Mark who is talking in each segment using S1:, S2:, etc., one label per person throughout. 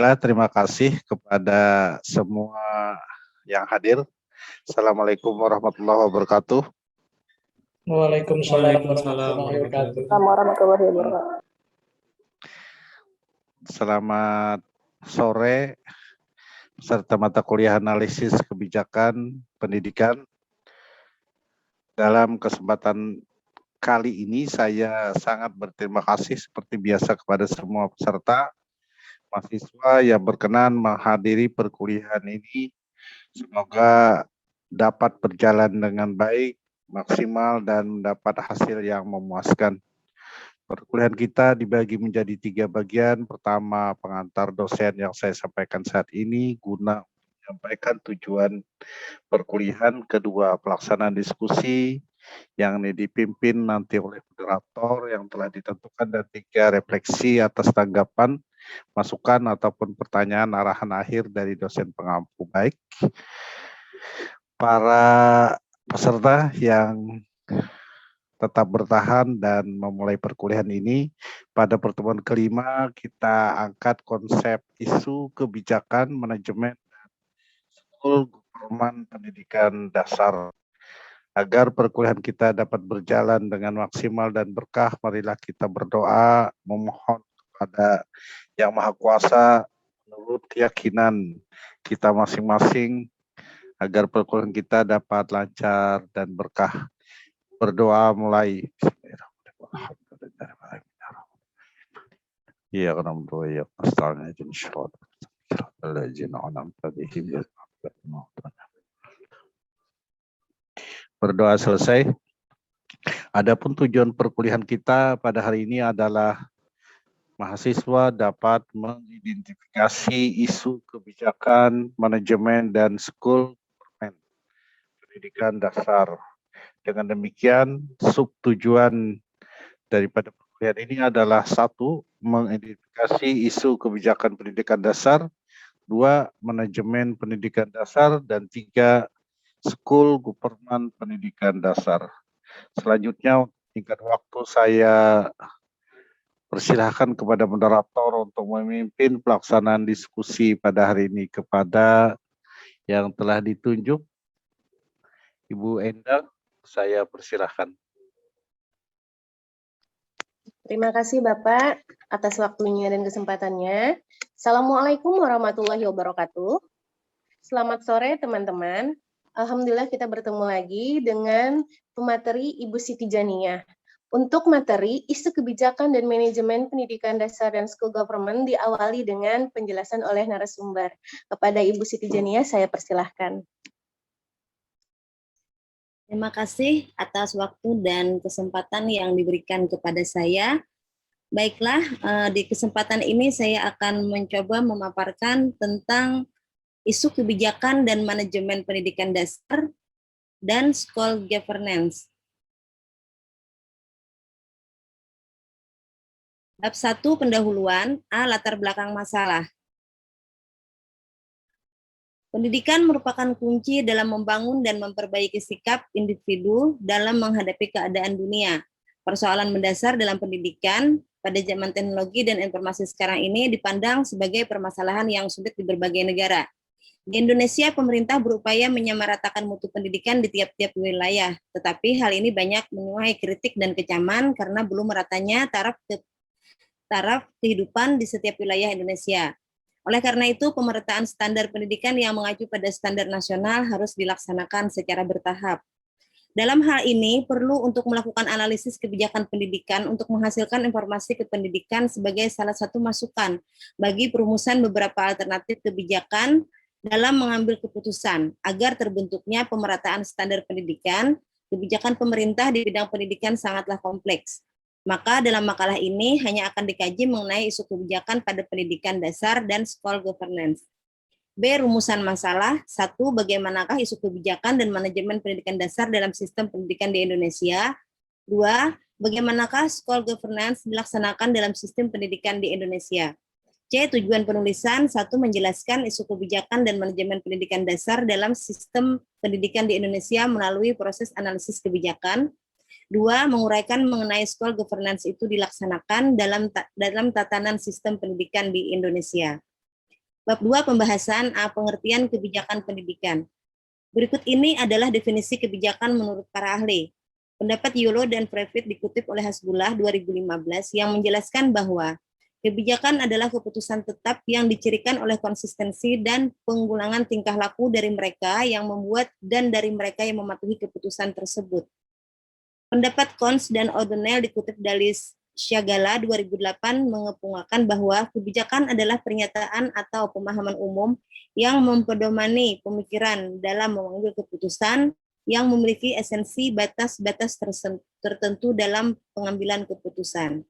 S1: Baiklah, terima kasih kepada semua yang hadir. Assalamualaikum warahmatullahi wabarakatuh.
S2: Waalaikumsalam warahmatullahi wabarakatuh.
S3: Warahmatullahi wabarakatuh.
S1: Selamat sore, peserta mata kuliah analisis kebijakan pendidikan. Dalam kesempatan kali ini saya sangat berterima kasih seperti biasa kepada semua peserta mahasiswa yang berkenan menghadiri perkuliahan ini. Semoga dapat berjalan dengan baik, maksimal, dan mendapat hasil yang memuaskan. Perkuliahan kita dibagi menjadi 3 bagian. Pertama, pengantar dosen yang saya sampaikan saat ini guna menyampaikan tujuan perkuliahan. Kedua, pelaksanaan diskusi yang dipimpin nanti oleh moderator yang telah ditentukan. Dan 3, refleksi atas tanggapan, masukan ataupun pertanyaan arahan akhir dari dosen pengampu. Baik, para peserta yang tetap bertahan dan memulai perkuliahan ini, pada pertemuan kelima kita angkat konsep isu kebijakan manajemen dan skul government pendidikan dasar. Agar perkuliahan kita dapat berjalan dengan maksimal dan berkah, marilah kita berdoa memohon kepada Yang Maha Kuasa menurut keyakinan kita masing-masing agar perkuliahan kita dapat lancar dan berkah. Berdoa mulai. Ya berdoa selesai. Adapun tujuan perkuliahan kita pada hari ini adalah mahasiswa dapat mengidentifikasi isu kebijakan, manajemen, dan skul pendidikan dasar. Dengan demikian, subtujuan daripada perkuliahan ini adalah 1, mengidentifikasi isu kebijakan pendidikan dasar, 2, manajemen pendidikan dasar, dan 3, skul government pendidikan dasar. Selanjutnya, tingkat waktu saya persilahkan kepada moderator untuk memimpin pelaksanaan diskusi pada hari ini. Kepada yang telah ditunjuk, Ibu Endang, saya persilahkan.
S3: Terima kasih Bapak atas waktunya dan kesempatannya. Assalamualaikum warahmatullahi wabarakatuh. Selamat sore teman-teman. Alhamdulillah kita bertemu lagi dengan pemateri Ibu Siti Janiyah. Untuk materi isu kebijakan dan manajemen pendidikan dasar dan school government diawali dengan penjelasan oleh narasumber. Kepada Ibu Siti Janiyah saya persilahkan.
S4: Terima kasih atas waktu dan kesempatan yang diberikan kepada saya. Baiklah, di kesempatan ini saya akan mencoba memaparkan tentang isu kebijakan dan manajemen pendidikan dasar dan school governance. Bab 1 pendahuluan, latar belakang masalah. Pendidikan merupakan kunci dalam membangun dan memperbaiki sikap individu dalam menghadapi keadaan dunia. Persoalan mendasar dalam pendidikan pada zaman teknologi dan informasi sekarang ini dipandang sebagai permasalahan yang sulit di berbagai negara. Di Indonesia, pemerintah berupaya menyamaratakan mutu pendidikan di tiap-tiap wilayah, tetapi hal ini banyak menuai kritik dan kecaman karena belum meratanya taraf kehidupan di setiap wilayah Indonesia. Oleh karena itu, pemerataan standar pendidikan yang mengacu pada standar nasional harus dilaksanakan secara bertahap. Dalam hal ini, perlu untuk melakukan analisis kebijakan pendidikan untuk menghasilkan informasi kependidikan sebagai salah satu masukan bagi perumusan beberapa alternatif kebijakan dalam mengambil keputusan agar terbentuknya pemerataan standar pendidikan. Kebijakan pemerintah di bidang pendidikan sangatlah kompleks. Maka dalam makalah ini hanya akan dikaji mengenai isu kebijakan pada pendidikan dasar dan school governance. B. Rumusan masalah. 1. Bagaimanakah isu kebijakan dan manajemen pendidikan dasar dalam sistem pendidikan di Indonesia? 2. Bagaimanakah school governance dilaksanakan dalam sistem pendidikan di Indonesia? C. Tujuan penulisan. 1. Menjelaskan isu kebijakan dan manajemen pendidikan dasar dalam sistem pendidikan di Indonesia melalui proses analisis kebijakan. 2. Menguraikan mengenai school governance itu dilaksanakan dalam tatanan sistem pendidikan di Indonesia. Bab 2 pembahasan pengertian kebijakan pendidikan. Berikut ini adalah definisi kebijakan menurut para ahli. Pendapat Yulo dan Previtt dikutip oleh Hasbullah 2015 yang menjelaskan bahwa kebijakan adalah keputusan tetap yang dicirikan oleh konsistensi dan pengulangan tingkah laku dari mereka yang membuat dan dari mereka yang mematuhi keputusan tersebut. Pendapat Kons dan O'Donnell dikutip dari Syagala 2008 mengemukakan bahwa kebijakan adalah pernyataan atau pemahaman umum yang mempedomani pemikiran dalam mengambil keputusan yang memiliki esensi batas-batas tertentu dalam pengambilan keputusan.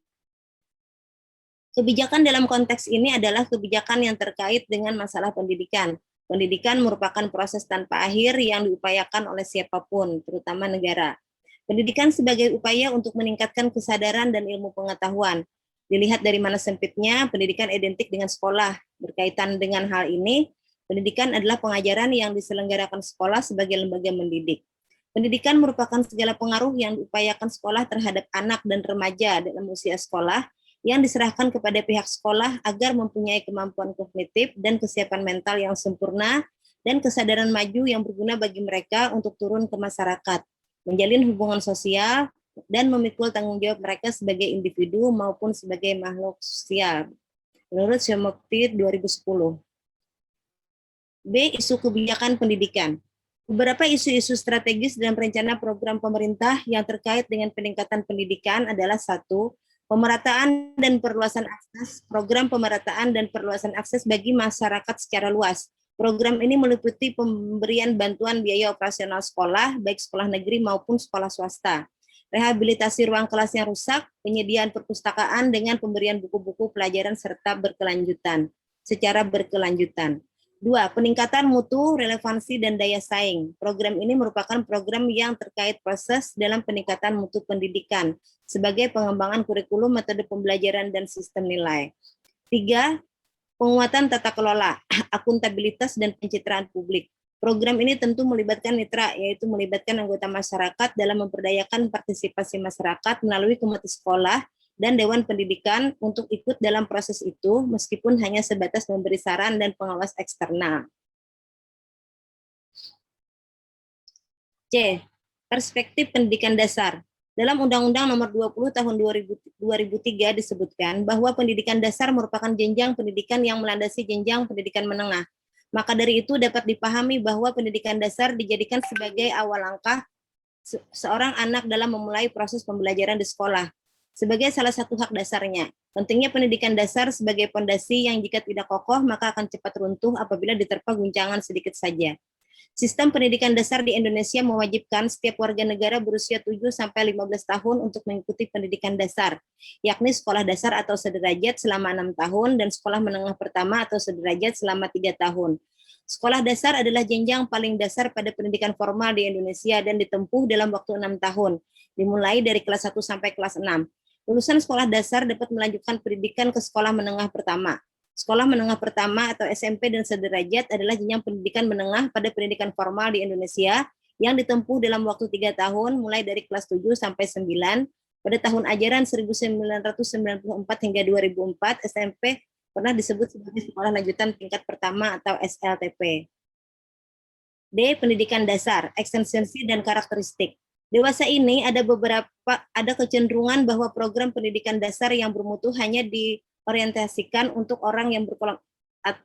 S4: Kebijakan dalam konteks ini adalah kebijakan yang terkait dengan masalah pendidikan. Pendidikan merupakan proses tanpa akhir yang diupayakan oleh siapapun, terutama negara. Pendidikan sebagai upaya untuk meningkatkan kesadaran dan ilmu pengetahuan. Dilihat dari mana sempitnya, pendidikan identik dengan sekolah. Berkaitan dengan hal ini, pendidikan adalah pengajaran yang diselenggarakan sekolah sebagai lembaga mendidik. Pendidikan merupakan segala pengaruh yang diupayakan sekolah terhadap anak dan remaja dalam usia sekolah yang diserahkan kepada pihak sekolah agar mempunyai kemampuan kognitif dan kesiapan mental yang sempurna dan kesadaran maju yang berguna bagi mereka untuk turun ke masyarakat, menjalin hubungan sosial, dan memikul tanggung jawab mereka sebagai individu maupun sebagai makhluk sosial. Menurut Shomokti 2010. B. Isu kebijakan pendidikan. Beberapa isu-isu strategis dalam rencana program pemerintah yang terkait dengan peningkatan pendidikan adalah: 1. Pemerataan dan perluasan akses. Program pemerataan dan perluasan akses bagi masyarakat secara luas. Program ini meliputi pemberian bantuan biaya operasional sekolah, baik sekolah negeri maupun sekolah swasta, rehabilitasi ruang kelas yang rusak, penyediaan perpustakaan dengan pemberian buku-buku pelajaran serta secara berkelanjutan. 2. Peningkatan mutu, relevansi, dan daya saing. Program ini merupakan program yang terkait proses dalam peningkatan mutu pendidikan sebagai pengembangan kurikulum, metode pembelajaran, dan sistem nilai. 3. Penguatan tata kelola, akuntabilitas, dan pencitraan publik. Program ini tentu melibatkan mitra, yaitu melibatkan anggota masyarakat dalam memperdayakan partisipasi masyarakat melalui komite sekolah dan Dewan Pendidikan untuk ikut dalam proses itu, meskipun hanya sebatas memberi saran dan pengawas eksternal. C. Perspektif pendidikan dasar. Dalam Undang-Undang Nomor 20 Tahun 2003 disebutkan bahwa pendidikan dasar merupakan jenjang pendidikan yang melandasi jenjang pendidikan menengah. Maka dari itu dapat dipahami bahwa pendidikan dasar dijadikan sebagai awal langkah seorang anak dalam memulai proses pembelajaran di sekolah. Sebagai salah satu hak dasarnya, pentingnya pendidikan dasar sebagai pondasi yang jika tidak kokoh maka akan cepat runtuh apabila diterpa guncangan sedikit saja. Sistem pendidikan dasar di Indonesia mewajibkan setiap warga negara berusia 7-15 tahun untuk mengikuti pendidikan dasar, yakni sekolah dasar atau sederajat selama 6 tahun dan sekolah menengah pertama atau sederajat selama 3 tahun. Sekolah dasar adalah jenjang paling dasar pada pendidikan formal di Indonesia dan ditempuh dalam waktu 6 tahun, dimulai dari kelas 1 sampai kelas 6. Lulusan sekolah dasar dapat melanjutkan pendidikan ke sekolah menengah pertama. Sekolah menengah pertama atau SMP dan sederajat adalah jenjang pendidikan menengah pada pendidikan formal di Indonesia yang ditempuh dalam waktu 3 tahun mulai dari kelas 7 sampai 9. Pada tahun ajaran 1994 hingga 2004, SMP pernah disebut sebagai sekolah lanjutan tingkat pertama atau SLTP. D. Pendidikan dasar, ekstensi dan karakteristik. Dewasa ini ada kecenderungan bahwa program pendidikan dasar yang bermutu hanya diorientasikan untuk orang yang berkelompok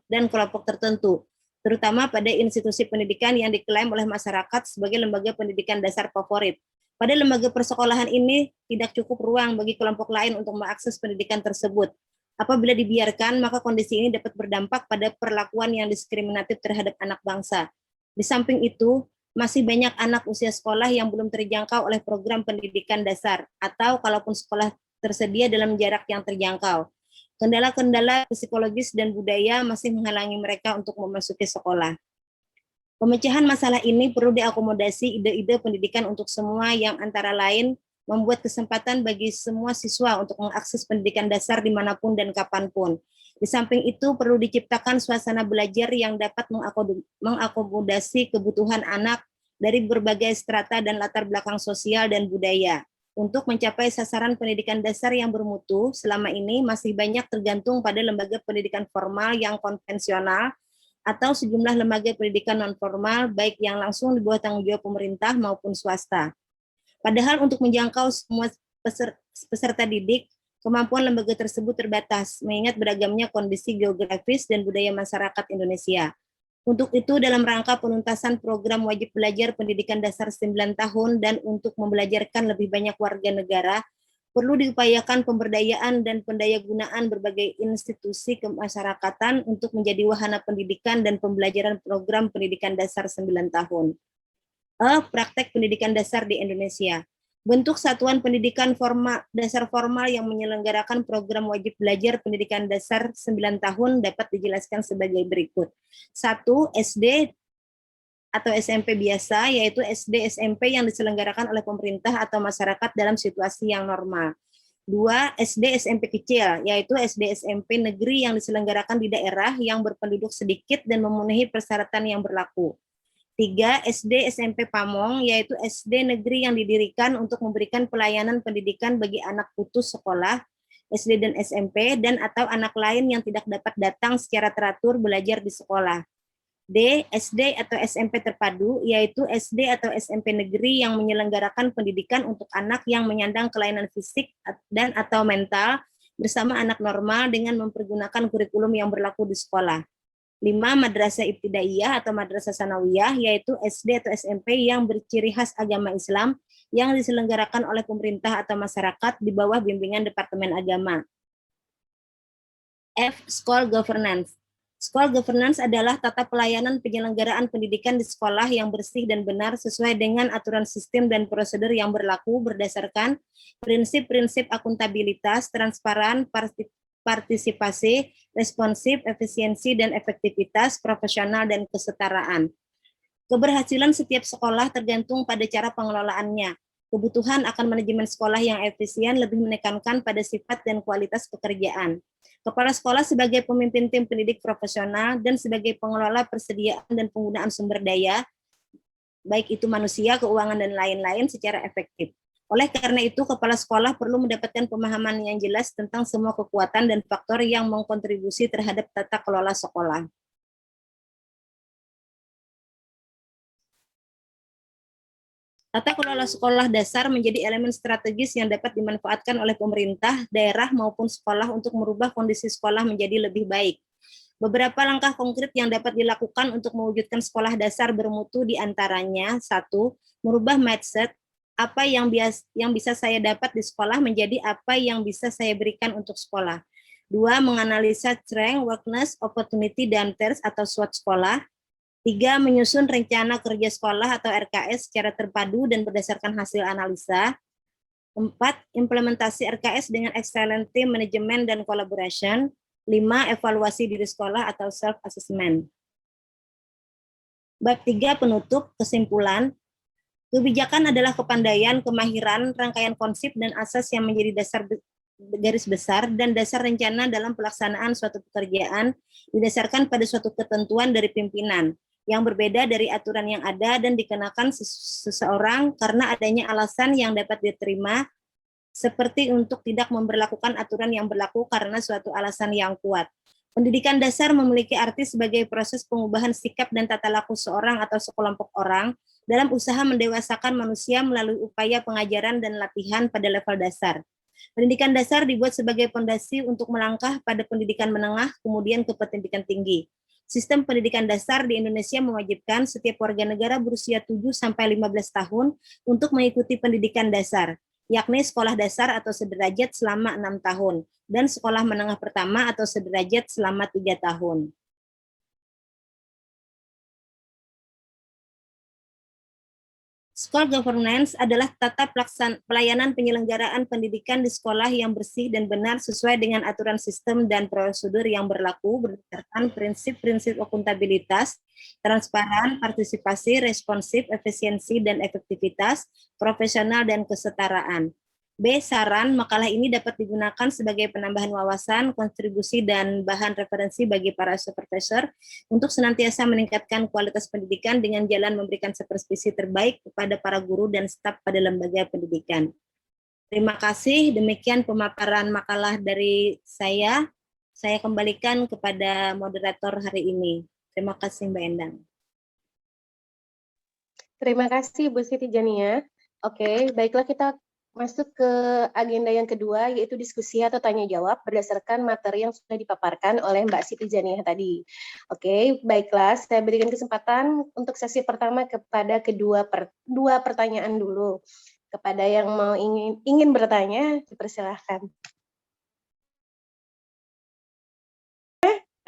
S4: dan kelompok tertentu, terutama pada institusi pendidikan yang diklaim oleh masyarakat sebagai lembaga pendidikan dasar favorit. Pada lembaga persekolahan ini tidak cukup ruang bagi kelompok lain untuk mengakses pendidikan tersebut. Apabila dibiarkan, maka kondisi ini dapat berdampak pada perlakuan yang diskriminatif terhadap anak bangsa. Di samping itu, masih banyak anak usia sekolah yang belum terjangkau oleh program pendidikan dasar, atau kalaupun sekolah tersedia dalam jarak yang terjangkau. Kendala-kendala psikologis dan budaya masih menghalangi mereka untuk memasuki sekolah. Pemecahan masalah ini perlu diakomodasi ide-ide pendidikan untuk semua yang antara lain membuat kesempatan bagi semua siswa untuk mengakses pendidikan dasar dimanapun dan kapanpun. Di samping itu, perlu diciptakan suasana belajar yang dapat mengakomodasi kebutuhan anak dari berbagai strata dan latar belakang sosial dan budaya. untuk mencapai sasaran pendidikan dasar yang bermutu, selama ini masih banyak tergantung pada lembaga pendidikan formal yang konvensional atau sejumlah lembaga pendidikan non-formal, baik yang langsung di bawah tanggung jawab pemerintah maupun swasta. Padahal untuk menjangkau semua peserta didik, kemampuan lembaga tersebut terbatas, mengingat beragamnya kondisi geografis dan budaya masyarakat Indonesia. Untuk itu, dalam rangka penuntasan program wajib belajar pendidikan dasar 9 tahun dan untuk membelajarkan lebih banyak warga negara, perlu diupayakan pemberdayaan dan pendayagunaan berbagai institusi kemasyarakatan untuk menjadi wahana pendidikan dan pembelajaran program pendidikan dasar 9 tahun. Praktek pendidikan dasar di Indonesia. Bentuk satuan pendidikan dasar formal yang menyelenggarakan program wajib belajar pendidikan dasar 9 tahun dapat dijelaskan sebagai berikut. 1. SD atau SMP biasa, yaitu SD SMP yang diselenggarakan oleh pemerintah atau masyarakat dalam situasi yang normal. 2. SD SMP kecil, yaitu SD SMP negeri yang diselenggarakan di daerah yang berpenduduk sedikit dan memenuhi persyaratan yang berlaku. 3. SD SMP Pamong, yaitu SD negeri yang didirikan untuk memberikan pelayanan pendidikan bagi anak putus sekolah, SD dan SMP, dan atau anak lain yang tidak dapat datang secara teratur belajar di sekolah. D. SD atau SMP terpadu, yaitu SD atau SMP negeri yang menyelenggarakan pendidikan untuk anak yang menyandang kelainan fisik dan atau mental bersama anak normal dengan mempergunakan kurikulum yang berlaku di sekolah. 5. Madrasah Ibtidaiyah atau Madrasah Sanawiyah, yaitu SD atau SMP yang berciri khas agama Islam yang diselenggarakan oleh pemerintah atau masyarakat di bawah bimbingan Departemen Agama. F. School Governance. School Governance adalah tata pelayanan penyelenggaraan pendidikan di sekolah yang bersih dan benar sesuai dengan aturan sistem dan prosedur yang berlaku berdasarkan prinsip-prinsip akuntabilitas, transparan, partisipasi, responsif, efisiensi, dan efektivitas, profesional, dan kesetaraan. Keberhasilan setiap sekolah tergantung pada cara pengelolaannya. Kebutuhan akan manajemen sekolah yang efisien lebih menekankan pada sifat dan kualitas pekerjaan. Kepala sekolah sebagai pemimpin tim pendidik profesional dan sebagai pengelola persediaan dan penggunaan sumber daya, baik itu manusia, keuangan, dan lain-lain secara efektif. Oleh karena itu, kepala sekolah perlu mendapatkan pemahaman yang jelas tentang semua kekuatan dan faktor yang mengkontribusi terhadap tata kelola sekolah. Tata kelola sekolah dasar menjadi elemen strategis yang dapat dimanfaatkan oleh pemerintah, daerah, maupun sekolah untuk merubah kondisi sekolah menjadi lebih baik. Beberapa langkah konkret yang dapat dilakukan untuk mewujudkan sekolah dasar bermutu diantaranya, 1. Merubah mindset, apa yang bisa saya dapat di sekolah menjadi apa yang bisa saya berikan untuk sekolah. 2. Menganalisa strength, weakness, opportunity, dan threats atau SWOT sekolah. 3. Menyusun rencana kerja sekolah atau RKS secara terpadu dan berdasarkan hasil analisa. 4. Implementasi RKS dengan excellent team management dan collaboration. 5. Evaluasi diri sekolah atau self-assessment. Bab 3 penutup, kesimpulan. Kebijakan adalah kepandaian, kemahiran, rangkaian konsep, dan asas yang menjadi dasar garis besar dan dasar rencana dalam pelaksanaan suatu pekerjaan didasarkan pada suatu ketentuan dari pimpinan yang berbeda dari aturan yang ada dan dikenakan seseorang karena adanya alasan yang dapat diterima, seperti untuk tidak memberlakukan aturan yang berlaku karena suatu alasan yang kuat. Pendidikan dasar memiliki arti sebagai proses pengubahan sikap dan tata laku seorang atau sekelompok orang dalam usaha mendewasakan manusia melalui upaya pengajaran dan latihan pada level dasar. Pendidikan dasar dibuat sebagai fondasi untuk melangkah pada pendidikan menengah, kemudian ke pendidikan tinggi. Sistem pendidikan dasar di Indonesia mewajibkan setiap warga negara berusia 7-15 tahun untuk mengikuti pendidikan dasar, yakni sekolah dasar atau sederajat selama 6 tahun, dan sekolah menengah pertama atau sederajat selama 3 tahun. School governance adalah tata pelayanan penyelenggaraan pendidikan di sekolah yang bersih dan benar sesuai dengan aturan sistem dan prosedur yang berlaku berdasarkan prinsip-prinsip akuntabilitas, transparan, partisipasi, responsif, efisiensi, dan efektivitas, profesional, dan kesetaraan. B. Saran, makalah ini dapat digunakan sebagai penambahan wawasan, kontribusi, dan bahan referensi bagi para supervisor untuk senantiasa meningkatkan kualitas pendidikan dengan jalan memberikan supervisi terbaik kepada para guru dan staf pada lembaga pendidikan. Terima kasih. Demikian pemaparan makalah dari saya. Saya kembalikan kepada moderator hari ini. Terima kasih Mbak Endang.
S3: Terima kasih Bu Siti Jania. Oke, baiklah kita masuk ke agenda yang kedua, yaitu diskusi atau tanya jawab berdasarkan materi yang sudah dipaparkan oleh Mbak Siti Jania tadi. Oke, baiklah, saya berikan kesempatan untuk sesi pertama kepada dua pertanyaan dulu. Kepada yang mau ingin bertanya, dipersilahkan.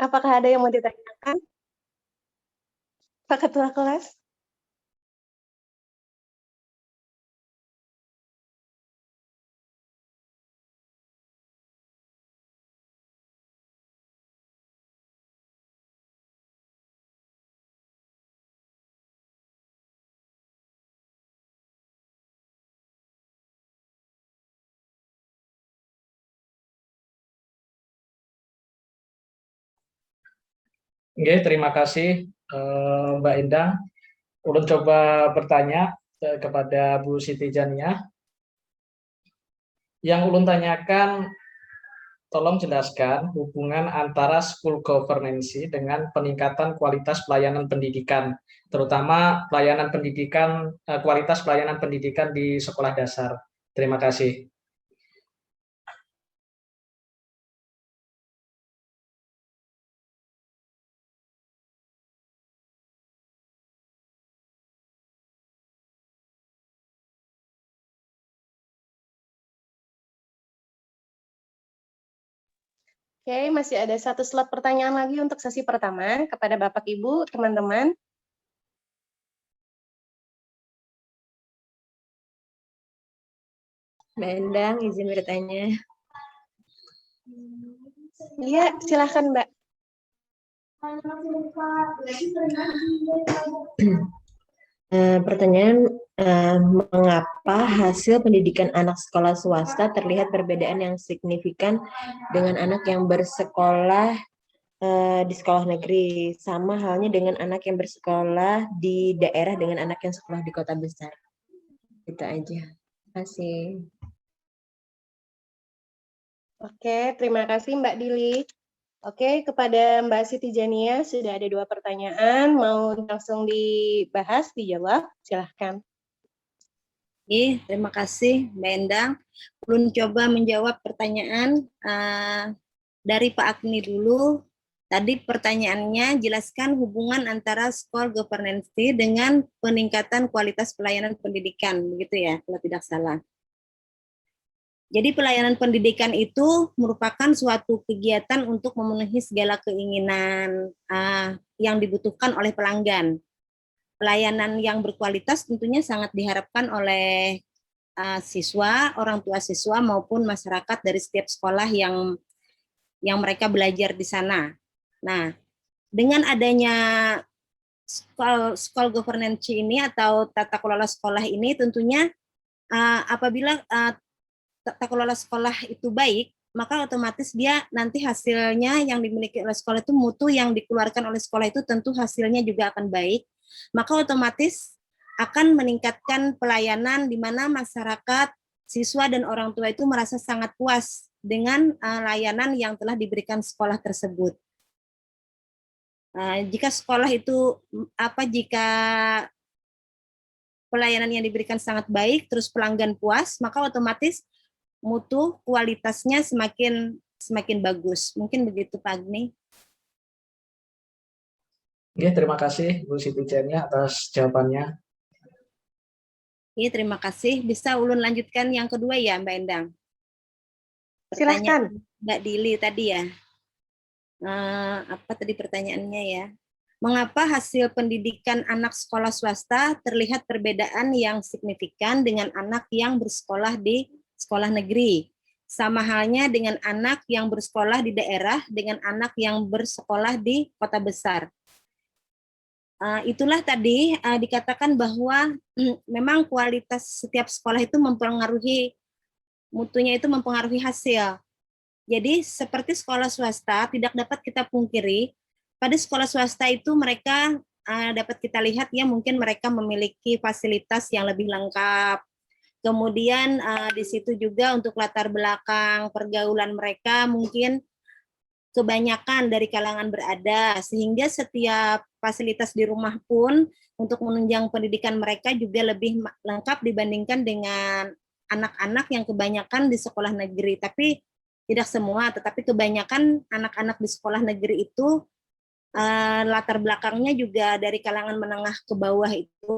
S3: Apakah ada yang mau ditanyakan? Pak Ketua Kelas?
S2: Oke, terima kasih Mbak Endang. Ulun coba bertanya kepada Bu Siti Jania. Yang ulun tanyakan, tolong jelaskan hubungan antara school governance dengan peningkatan kualitas pelayanan pendidikan, terutama kualitas pelayanan pendidikan di sekolah dasar. Terima kasih.
S3: Oke, masih ada satu slot pertanyaan lagi untuk sesi pertama kepada Bapak Ibu, teman-teman.
S5: Mbak Endang, izin bertanya.
S3: Iya, silakan Mbak.
S5: Pertanyaan, mengapa hasil pendidikan anak sekolah swasta terlihat perbedaan yang signifikan dengan anak yang bersekolah di sekolah negeri, sama halnya dengan anak yang bersekolah di daerah dengan anak yang sekolah di kota besar? Itu aja. Terima kasih.
S3: Oke, terima kasih Mbak Dili. Oke, kepada Mbak Siti Jania sudah ada dua pertanyaan, mau langsung dibahas, dijawab, silahkan.
S4: Terima kasih Mbak Endang. Ulun coba menjawab pertanyaan dari Pak Agni dulu. Tadi pertanyaannya, jelaskan hubungan antara school governance dengan peningkatan kualitas pelayanan pendidikan, begitu ya, kalau tidak salah. Jadi pelayanan pendidikan itu merupakan suatu kegiatan untuk memenuhi segala keinginan yang dibutuhkan oleh pelanggan. Pelayanan yang berkualitas tentunya sangat diharapkan oleh siswa, orang tua siswa maupun masyarakat dari setiap sekolah yang mereka belajar di sana. Nah, dengan adanya school governance ini atau tata kelola sekolah ini tentunya apabila tata kelola sekolah itu baik, maka otomatis dia nanti hasilnya yang dimiliki oleh sekolah itu, mutu yang dikeluarkan oleh sekolah itu tentu hasilnya juga akan baik. Maka otomatis akan meningkatkan pelayanan di mana masyarakat, siswa dan orang tua itu merasa sangat puas dengan layanan yang telah diberikan sekolah tersebut. Jika sekolah itu jika pelayanan yang diberikan sangat baik, terus pelanggan puas, maka otomatis mutu kualitasnya semakin bagus. Mungkin begitu Pak Agni.
S2: Oke, terima kasih Bu Siti Jania atas jawabannya.
S4: Terima kasih. Bisa ulun lanjutkan yang kedua ya Mbak Endang?
S3: Silahkan.
S4: Mbak Dili tadi ya. Apa tadi pertanyaannya ya? Mengapa hasil pendidikan anak sekolah swasta terlihat perbedaan yang signifikan dengan anak yang bersekolah di sekolah negeri? Sama halnya dengan anak yang bersekolah di daerah dengan anak yang bersekolah di kota besar. Itulah tadi dikatakan bahwa memang kualitas setiap sekolah itu mempengaruhi, mutunya itu mempengaruhi hasil. Jadi seperti sekolah swasta tidak dapat kita pungkiri, pada sekolah swasta itu mereka dapat kita lihat ya mungkin mereka memiliki fasilitas yang lebih lengkap, Kemudian di situ juga untuk latar belakang pergaulan mereka mungkin kebanyakan dari kalangan berada, sehingga setiap fasilitas di rumah pun untuk menunjang pendidikan mereka juga lebih lengkap dibandingkan dengan anak-anak yang kebanyakan di sekolah negeri. Tapi tidak semua, tetapi kebanyakan anak-anak di sekolah negeri itu latar belakangnya juga dari kalangan menengah ke bawah itu,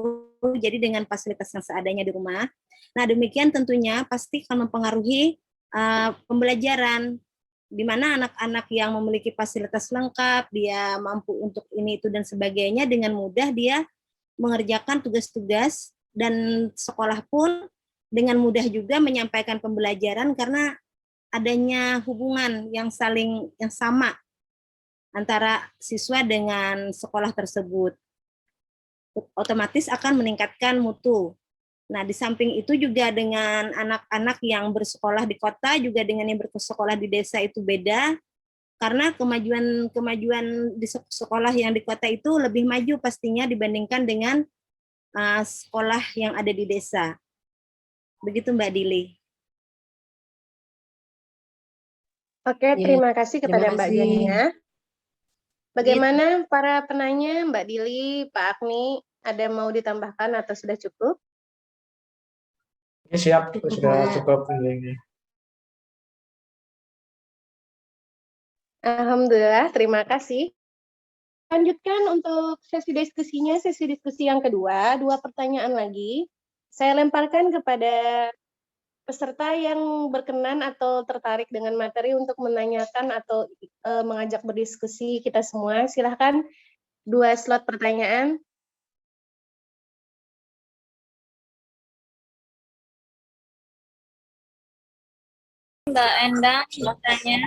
S4: jadi dengan fasilitas yang seadanya di rumah. Nah, demikian tentunya pasti akan mempengaruhi pembelajaran, di mana anak-anak yang memiliki fasilitas lengkap, dia mampu untuk ini, itu, dan sebagainya, dengan mudah dia mengerjakan tugas-tugas, dan sekolah pun dengan mudah juga menyampaikan pembelajaran karena adanya hubungan yang sama antara siswa dengan sekolah tersebut. Otomatis akan meningkatkan mutu. Nah, di samping itu juga dengan anak-anak yang bersekolah di kota juga dengan yang bersekolah di desa itu beda, karena kemajuan di sekolah yang di kota itu lebih maju pastinya dibandingkan dengan sekolah yang ada di desa. Begitu Mbak Dili.
S3: Oke, terima kasih kepada
S5: terima
S3: Mbak
S5: kasih.
S3: Jania. Bagaimana para penanya, Mbak Dili, Pak Agni, ada mau ditambahkan atau sudah cukup?
S2: Oke, siap, sudah cukup ini.
S3: Alhamdulillah, terima kasih. Lanjutkan untuk sesi diskusinya, sesi diskusi yang kedua, 2 pertanyaan lagi. Saya lemparkan kepada peserta yang berkenan atau tertarik dengan materi untuk menanyakan atau mengajak berdiskusi kita semua. Silahkan 2 slot pertanyaan.
S6: Mbak Endang bertanya.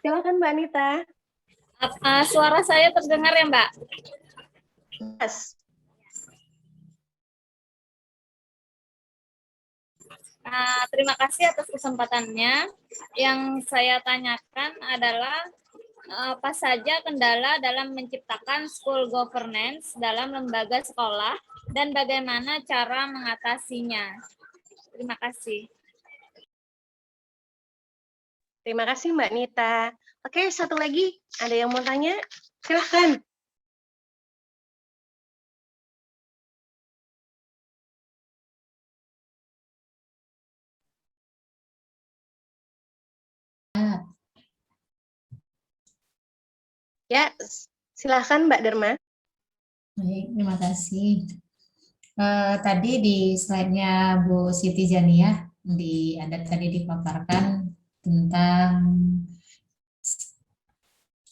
S3: Silakan Mbak Anita.
S6: Apa suara saya terdengar ya Mbak?
S3: Yes.
S6: Terima kasih atas kesempatannya. Yang saya tanyakan adalah apa saja kendala dalam menciptakan school governance dalam lembaga sekolah dan bagaimana cara mengatasinya. Terima kasih.
S3: Terima kasih Mbak Nita. Oke, satu lagi. Ada yang mau tanya? Silahkan. Ya, silahkan Mbak Derma.
S7: Baik, terima kasih. Tadi di slide-nya Bu Siti Janiah, ada tadi dipaparkan tentang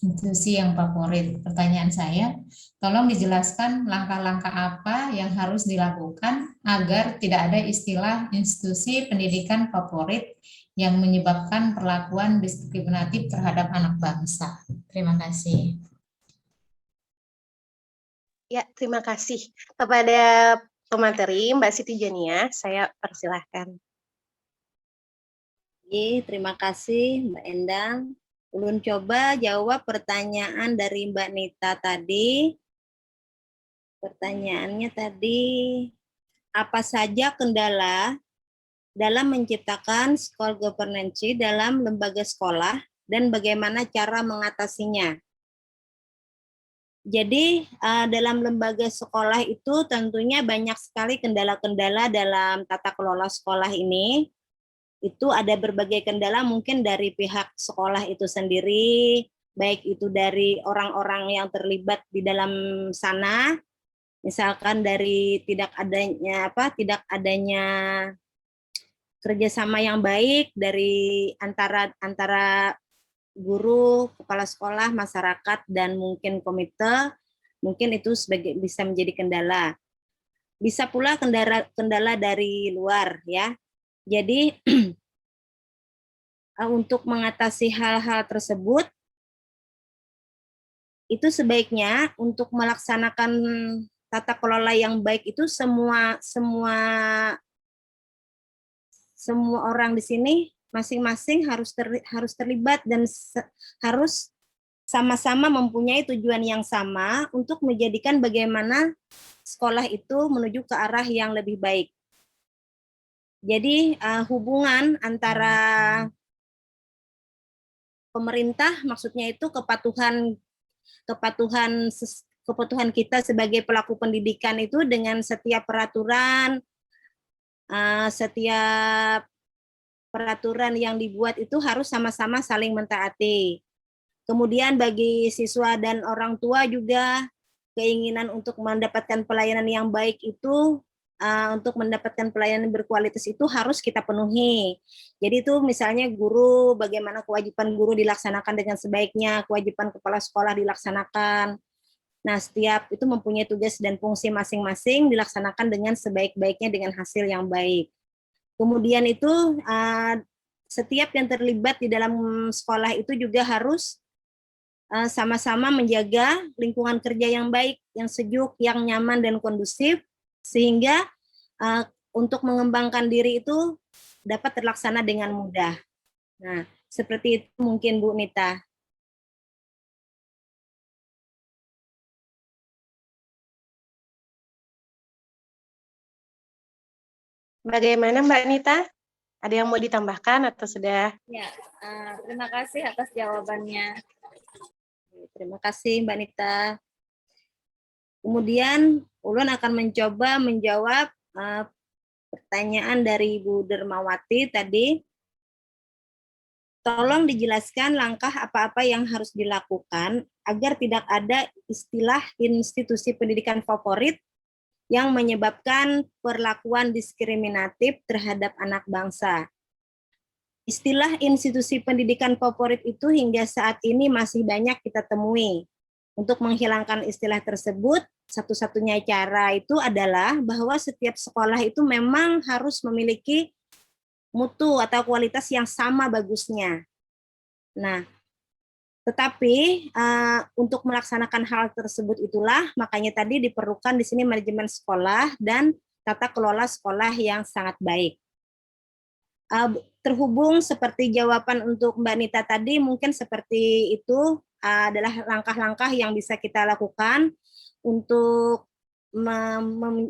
S7: institusi yang favorit. Pertanyaan saya, tolong dijelaskan langkah-langkah apa yang harus dilakukan agar tidak ada istilah institusi pendidikan favorit yang menyebabkan perlakuan diskriminatif terhadap anak bangsa. Terima kasih.
S3: Ya, terima kasih kepada pemateri Mbak Siti Jania. Saya persilahkan.
S4: Terima kasih Mbak Endang. Ulun coba jawab pertanyaan dari Mbak Nita tadi. Pertanyaannya tadi, apa saja kendala dalam menciptakan school governance dalam lembaga sekolah dan bagaimana cara mengatasinya? Jadi dalam lembaga sekolah itu tentunya banyak sekali kendala-kendala dalam tata kelola sekolah ini. Itu ada berbagai kendala mungkin dari pihak sekolah itu sendiri, baik itu dari orang-orang yang terlibat di dalam sana, misalkan dari tidak adanya kerjasama yang baik dari antara guru, kepala sekolah, masyarakat, dan mungkin komite, mungkin itu bisa menjadi kendala. Bisa pula kendala dari luar ya. Jadi untuk mengatasi hal-hal tersebut, itu sebaiknya untuk melaksanakan tata kelola yang baik itu semua orang di sini masing-masing harus terlibat dan harus sama-sama mempunyai tujuan yang sama untuk menjadikan bagaimana sekolah itu menuju ke arah yang lebih baik. Jadi hubungan antara pemerintah, maksudnya itu kepatuhan kita sebagai pelaku pendidikan itu dengan setiap peraturan yang dibuat itu harus sama-sama saling mentaati. Kemudian bagi siswa dan orang tua juga keinginan untuk mendapatkan pelayanan yang baik itu, untuk mendapatkan pelayanan berkualitas itu harus kita penuhi. Jadi itu misalnya guru, bagaimana kewajiban guru dilaksanakan dengan sebaiknya, kewajiban kepala sekolah dilaksanakan. Nah, setiap itu mempunyai tugas dan fungsi masing-masing dilaksanakan dengan sebaik-baiknya dengan hasil yang baik. Kemudian itu setiap yang terlibat di dalam sekolah itu juga harus sama-sama menjaga lingkungan kerja yang baik, yang sejuk, yang nyaman dan kondusif, sehingga untuk mengembangkan diri itu dapat terlaksana dengan mudah. Nah, seperti itu mungkin Bu Nita.
S3: Bagaimana Mbak Nita? Ada yang mau ditambahkan atau sudah?
S6: Ya, terima kasih atas jawabannya.
S4: Terima kasih Mbak Nita. Kemudian Ulun akan mencoba menjawab pertanyaan dari Bu Dermawati tadi. Tolong dijelaskan langkah apa-apa yang harus dilakukan agar tidak ada istilah institusi pendidikan favorit yang menyebabkan perlakuan diskriminatif terhadap anak bangsa. Istilah institusi pendidikan favorit itu hingga saat ini masih banyak kita temui. Untuk menghilangkan istilah tersebut, satu-satunya cara itu adalah bahwa setiap sekolah itu memang harus memiliki mutu atau kualitas yang sama bagusnya. Nah, tetapi untuk melaksanakan hal tersebut itulah makanya tadi diperlukan di sini manajemen sekolah dan tata kelola sekolah yang sangat baik. Terhubung seperti jawaban untuk Mbak Nita tadi, mungkin seperti itu adalah langkah-langkah yang bisa kita lakukan untuk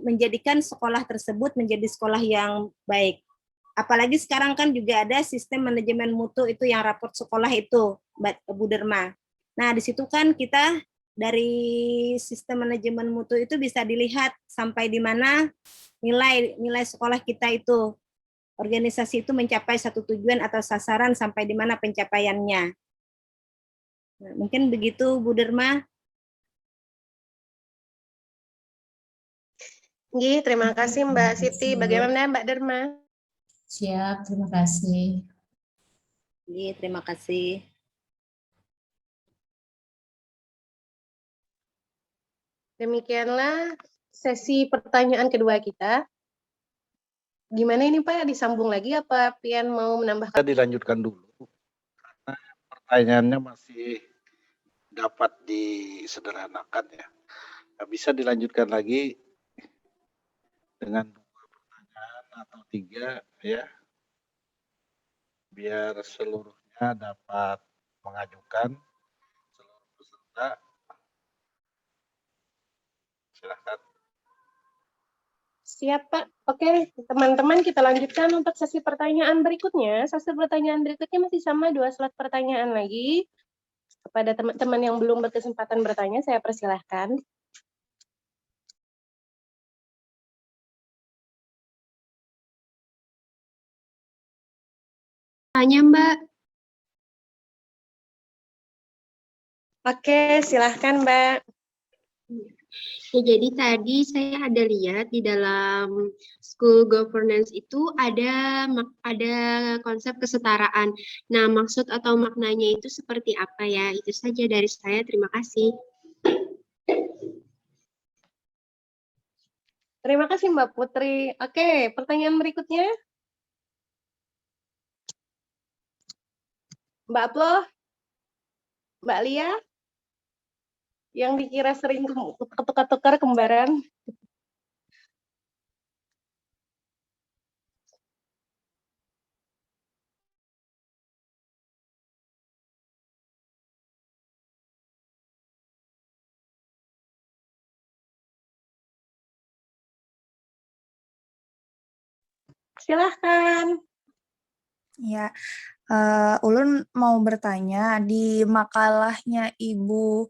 S4: menjadikan sekolah tersebut menjadi sekolah yang baik. Apalagi sekarang kan juga ada sistem manajemen mutu itu yang raport sekolah itu, Bu Derma. Nah, di situ kan kita dari sistem manajemen mutu itu bisa dilihat sampai di mana nilai sekolah kita itu, organisasi itu mencapai satu tujuan atau sasaran sampai di mana pencapaiannya. Nah, mungkin begitu Bu Derma.
S3: Terima kasih Mbak Siti. Bagaimana Mbak Derma?
S7: Siap, terima kasih.
S4: Terima kasih.
S3: Demikianlah sesi pertanyaan kedua kita. Gimana ini Pak? Disambung lagi apa Pian mau menambahkan?
S1: Kita dilanjutkan dulu. Karena pertanyaannya masih dapat disederhanakan ya. Bisa dilanjutkan lagi dengan 2 pertanyaan atau 3 ya. Biar seluruhnya dapat mengajukan, seluruh peserta. Silakan.
S3: Siap Pak. Oke, teman-teman kita lanjutkan untuk sesi pertanyaan berikutnya. Sesi pertanyaan berikutnya masih sama 2 slot pertanyaan lagi. Kepada teman-teman yang belum berkesempatan bertanya, saya persilahkan. Tanya Mbak. Oke, silahkan Mbak.
S8: Ya, jadi tadi saya ada lihat di dalam school governance itu ada konsep kesetaraan. Nah, maksud atau maknanya itu seperti apa ya? Itu saja dari saya. Terima kasih.
S3: Terima kasih Mbak Putri. Oke, pertanyaan berikutnya. Mbak Ploh, Mbak Lia, yang dikira sering ketukar-tukar kembaran. Silahkan.
S9: Ya, Ulun mau bertanya, di makalahnya Ibu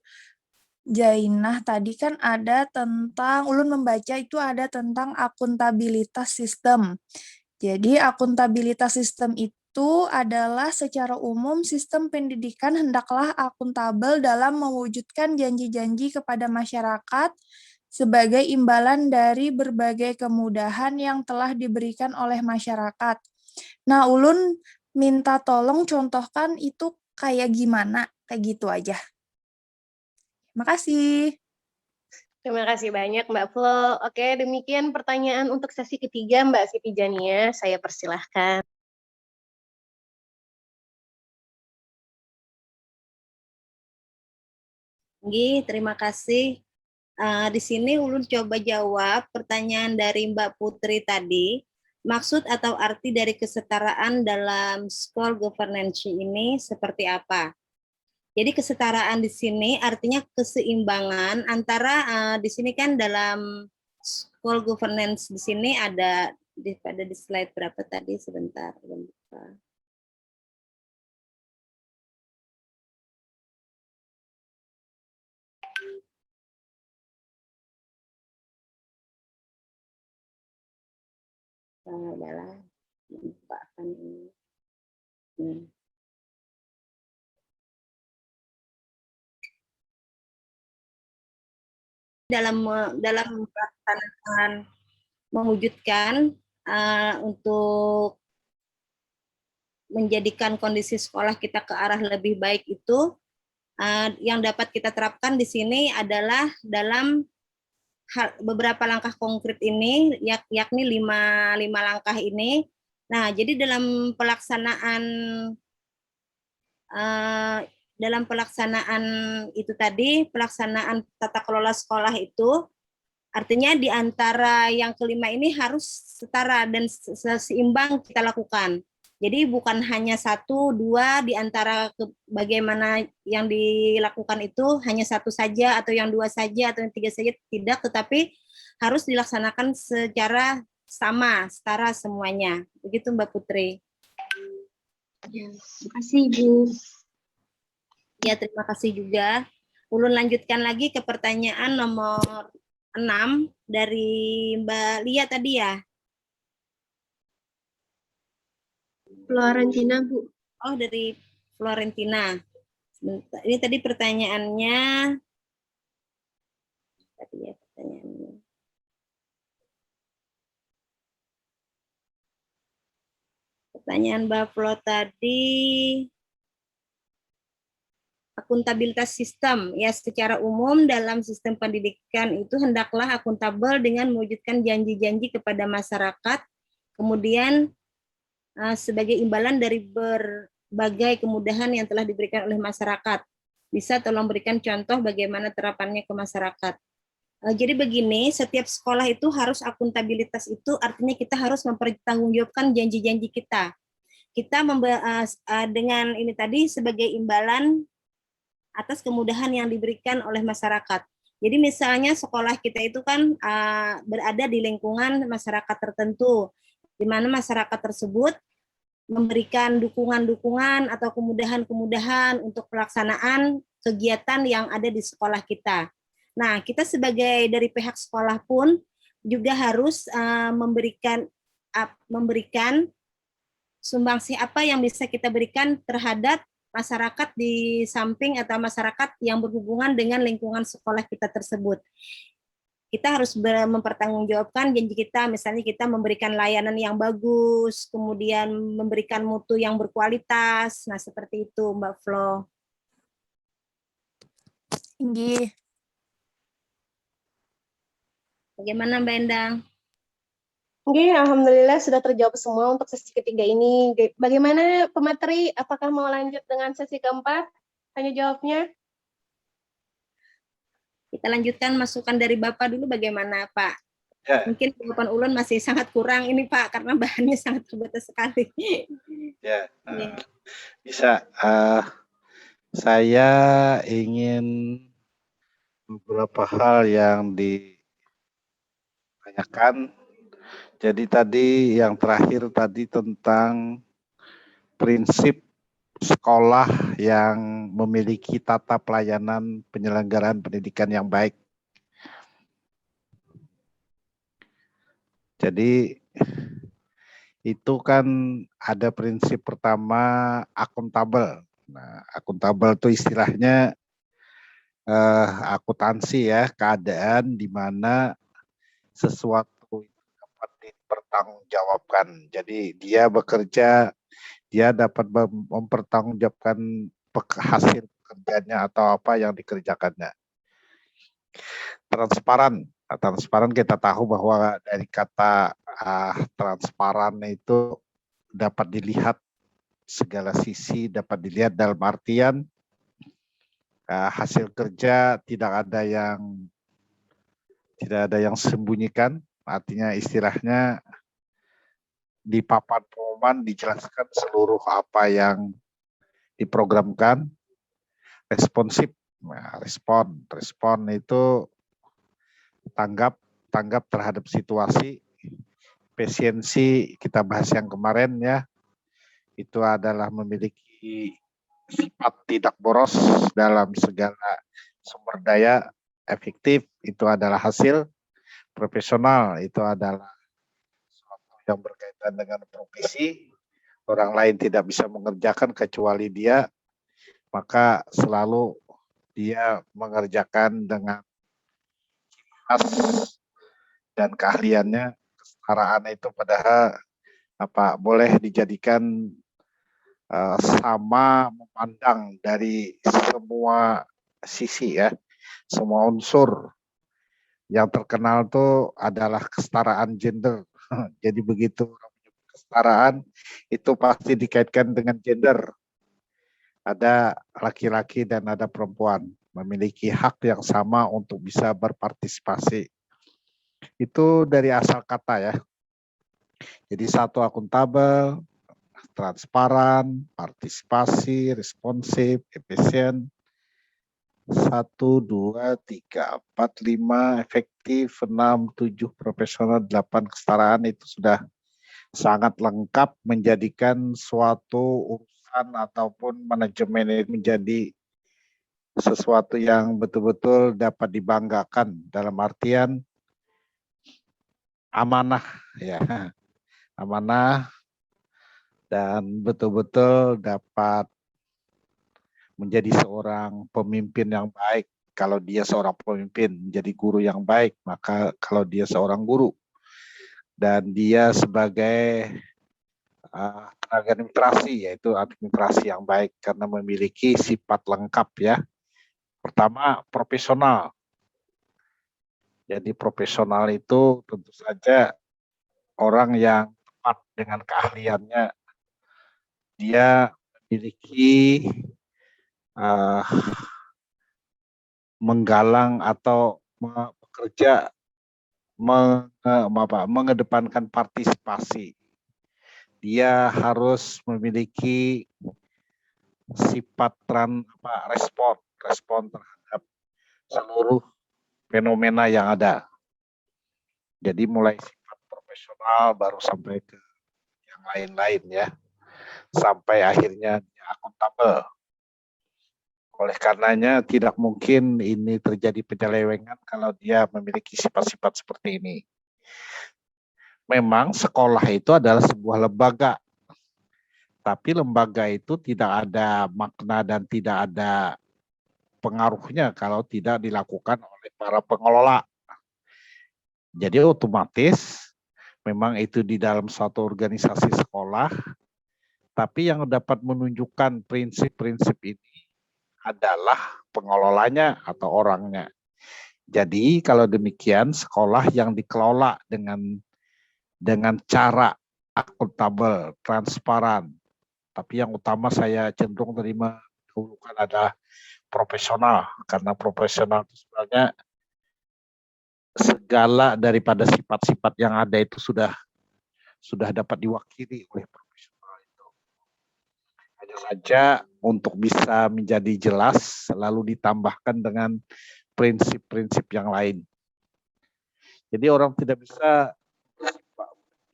S9: Jainah tadi kan ada tentang, Ulun membaca itu ada tentang akuntabilitas sistem. Jadi akuntabilitas sistem itu adalah secara umum sistem pendidikan hendaklah akuntabel dalam mewujudkan janji-janji kepada masyarakat sebagai imbalan dari berbagai kemudahan yang telah diberikan oleh masyarakat. Nah, Ulun minta tolong contohkan itu kayak gimana, kayak gitu aja. Terima kasih.
S3: Terima kasih banyak Mbak Flo. Oke, demikian pertanyaan untuk sesi ketiga Mbak Siti Jania. Saya persilahkan.
S4: Terima kasih. Di sini Ulun coba jawab pertanyaan dari Mbak Putri tadi. Maksud atau arti dari kesetaraan dalam school governance ini seperti apa? Jadi kesetaraan di sini artinya keseimbangan antara di sini kan dalam school governance di sini ada di slide berapa tadi sebentar. Adalah lupakan ini. Dalam pelaksanaan mewujudkan untuk menjadikan kondisi sekolah kita ke arah lebih baik itu yang dapat kita terapkan di sini adalah dalam beberapa langkah konkret ini, yakni lima langkah ini. Nah, jadi dalam pelaksanaan itu tadi, pelaksanaan tata kelola sekolah itu, artinya di antara yang kelima ini harus setara dan seimbang kita lakukan. Jadi bukan hanya satu, dua di antara bagaimana yang dilakukan itu hanya satu saja atau yang dua saja atau yang tiga saja, tidak, tetapi harus dilaksanakan secara sama, setara semuanya. Begitu Mbak Putri.
S8: Ya, terima kasih Ibu.
S4: Ya, terima kasih juga. Ulun lanjutkan lagi ke pertanyaan nomor 6 dari Mbak Lia tadi ya.
S8: Florentina, Bu.
S4: Oh, dari Florentina. Sebentar. Ini tadi pertanyaannya. Pertanyaan Mbak Flo tadi. Akuntabilitas sistem. Ya, secara umum dalam sistem pendidikan itu hendaklah akuntabel dengan mewujudkan janji-janji kepada masyarakat. Kemudian sebagai imbalan dari berbagai kemudahan yang telah diberikan oleh masyarakat. Bisa tolong berikan contoh bagaimana terapannya ke masyarakat. Jadi begini, setiap sekolah itu harus akuntabilitas itu artinya kita harus mempertanggungjawabkan janji-janji kita. Kita dengan ini tadi sebagai imbalan atas kemudahan yang diberikan oleh masyarakat. Jadi misalnya sekolah kita itu kan berada di lingkungan masyarakat tertentu, di mana masyarakat tersebut memberikan dukungan-dukungan atau kemudahan-kemudahan untuk pelaksanaan kegiatan yang ada di sekolah kita. Nah, kita sebagai dari pihak sekolah pun juga harus memberikan sumbangsih apa yang bisa kita berikan terhadap masyarakat di samping atau masyarakat yang berhubungan dengan lingkungan sekolah kita tersebut. Kita harus mempertanggungjawabkan janji kita, misalnya kita memberikan layanan yang bagus, kemudian memberikan mutu yang berkualitas. Nah, seperti itu Mbak Flo.
S9: Tinggi.
S4: Bagaimana Mbak Endang?
S3: Oke, alhamdulillah sudah terjawab semua untuk sesi ketiga ini. Bagaimana pemateri? Apakah mau lanjut dengan sesi keempat? Tanya jawabnya.
S4: Kita lanjutkan masukan dari Bapak dulu bagaimana Pak? Ya. Mungkin jawaban Ulun masih sangat kurang ini Pak, karena bahannya sangat terbatas sekali.
S1: Ya, bisa. Saya ingin beberapa hal yang ditanyakan Jadi tadi yang terakhir tadi tentang prinsip sekolah yang memiliki tata pelayanan penyelenggaraan pendidikan yang baik. Jadi itu kan ada prinsip pertama akuntabel. Nah, akuntabel itu istilahnya akuntansi ya, keadaan di mana sesuatu itu dapat dipertanggungjawabkan. Jadi dia bekerja, dia dapat mempertanggungjawabkan hasil pekerjaannya atau apa yang dikerjakannya. Transparan. Nah, transparan kita tahu bahwa dari kata transparan itu dapat dilihat segala sisi, dapat dilihat dalam artian hasil kerja tidak ada yang sembunyikan, artinya istilahnya di papan pengumuman dijelaskan seluruh apa yang diprogramkan. Responsif, nah, respon itu tanggap terhadap situasi. Efisiensi kita bahas yang kemarin ya, itu adalah memiliki sifat tidak boros dalam segala sumber daya. Efektif itu adalah hasil. Profesional itu adalah sesuatu yang berkaitan dengan profesi, orang lain tidak bisa mengerjakan kecuali dia, maka selalu dia mengerjakan dengan khas dan keahliannya. Kesetaraan itu padahal boleh dijadikan sama memandang dari semua sisi ya, semua unsur. Yang terkenal itu adalah kesetaraan gender. Jadi begitu kesetaraan itu pasti dikaitkan dengan gender. Ada laki-laki dan ada perempuan memiliki hak yang sama untuk bisa berpartisipasi. Itu dari asal kata ya. Jadi satu akuntabel, transparan, partisipasi, responsif, efisien. 1, 2, 3, 4, 5, efektif, 6, 7, profesional, 8, kesetaraan. Itu sudah sangat lengkap menjadikan suatu urusan ataupun manajemen ini menjadi sesuatu yang betul-betul dapat dibanggakan dalam artian amanah ya, amanah dan betul-betul dapat menjadi seorang pemimpin yang baik. Kalau dia seorang pemimpin, menjadi guru yang baik, maka kalau dia seorang guru dan dia sebagai tenaga administrasi, yaitu administrasi yang baik karena memiliki sifat lengkap ya. Pertama, profesional. Jadi profesional itu tentu saja orang yang tepat dengan keahliannya. Dia memiliki menggalang atau bekerja mengedepankan partisipasi. Dia harus memiliki sifat respon terhadap seluruh fenomena yang ada. Jadi mulai sifat profesional baru sampai ke yang lain-lain ya. Sampai akhirnya dia akuntabel. Oleh karenanya tidak mungkin ini terjadi penyelewengan kalau dia memiliki sifat-sifat seperti ini. Memang sekolah itu adalah sebuah lembaga, tapi lembaga itu tidak ada makna dan tidak ada pengaruhnya kalau tidak dilakukan oleh para pengelola. Jadi otomatis memang itu di dalam suatu organisasi sekolah, tapi yang dapat menunjukkan prinsip-prinsip ini adalah pengelolanya atau orangnya. Jadi kalau demikian sekolah yang dikelola dengan cara akuntabel, transparan. Tapi yang utama saya cenderung tadi mendahulukan adalah profesional, karena profesional itu sebenarnya segala daripada sifat-sifat yang ada itu sudah dapat diwakili oleh profesional itu. Hanya saja untuk bisa menjadi jelas lalu ditambahkan dengan prinsip-prinsip yang lain. Jadi orang tidak bisa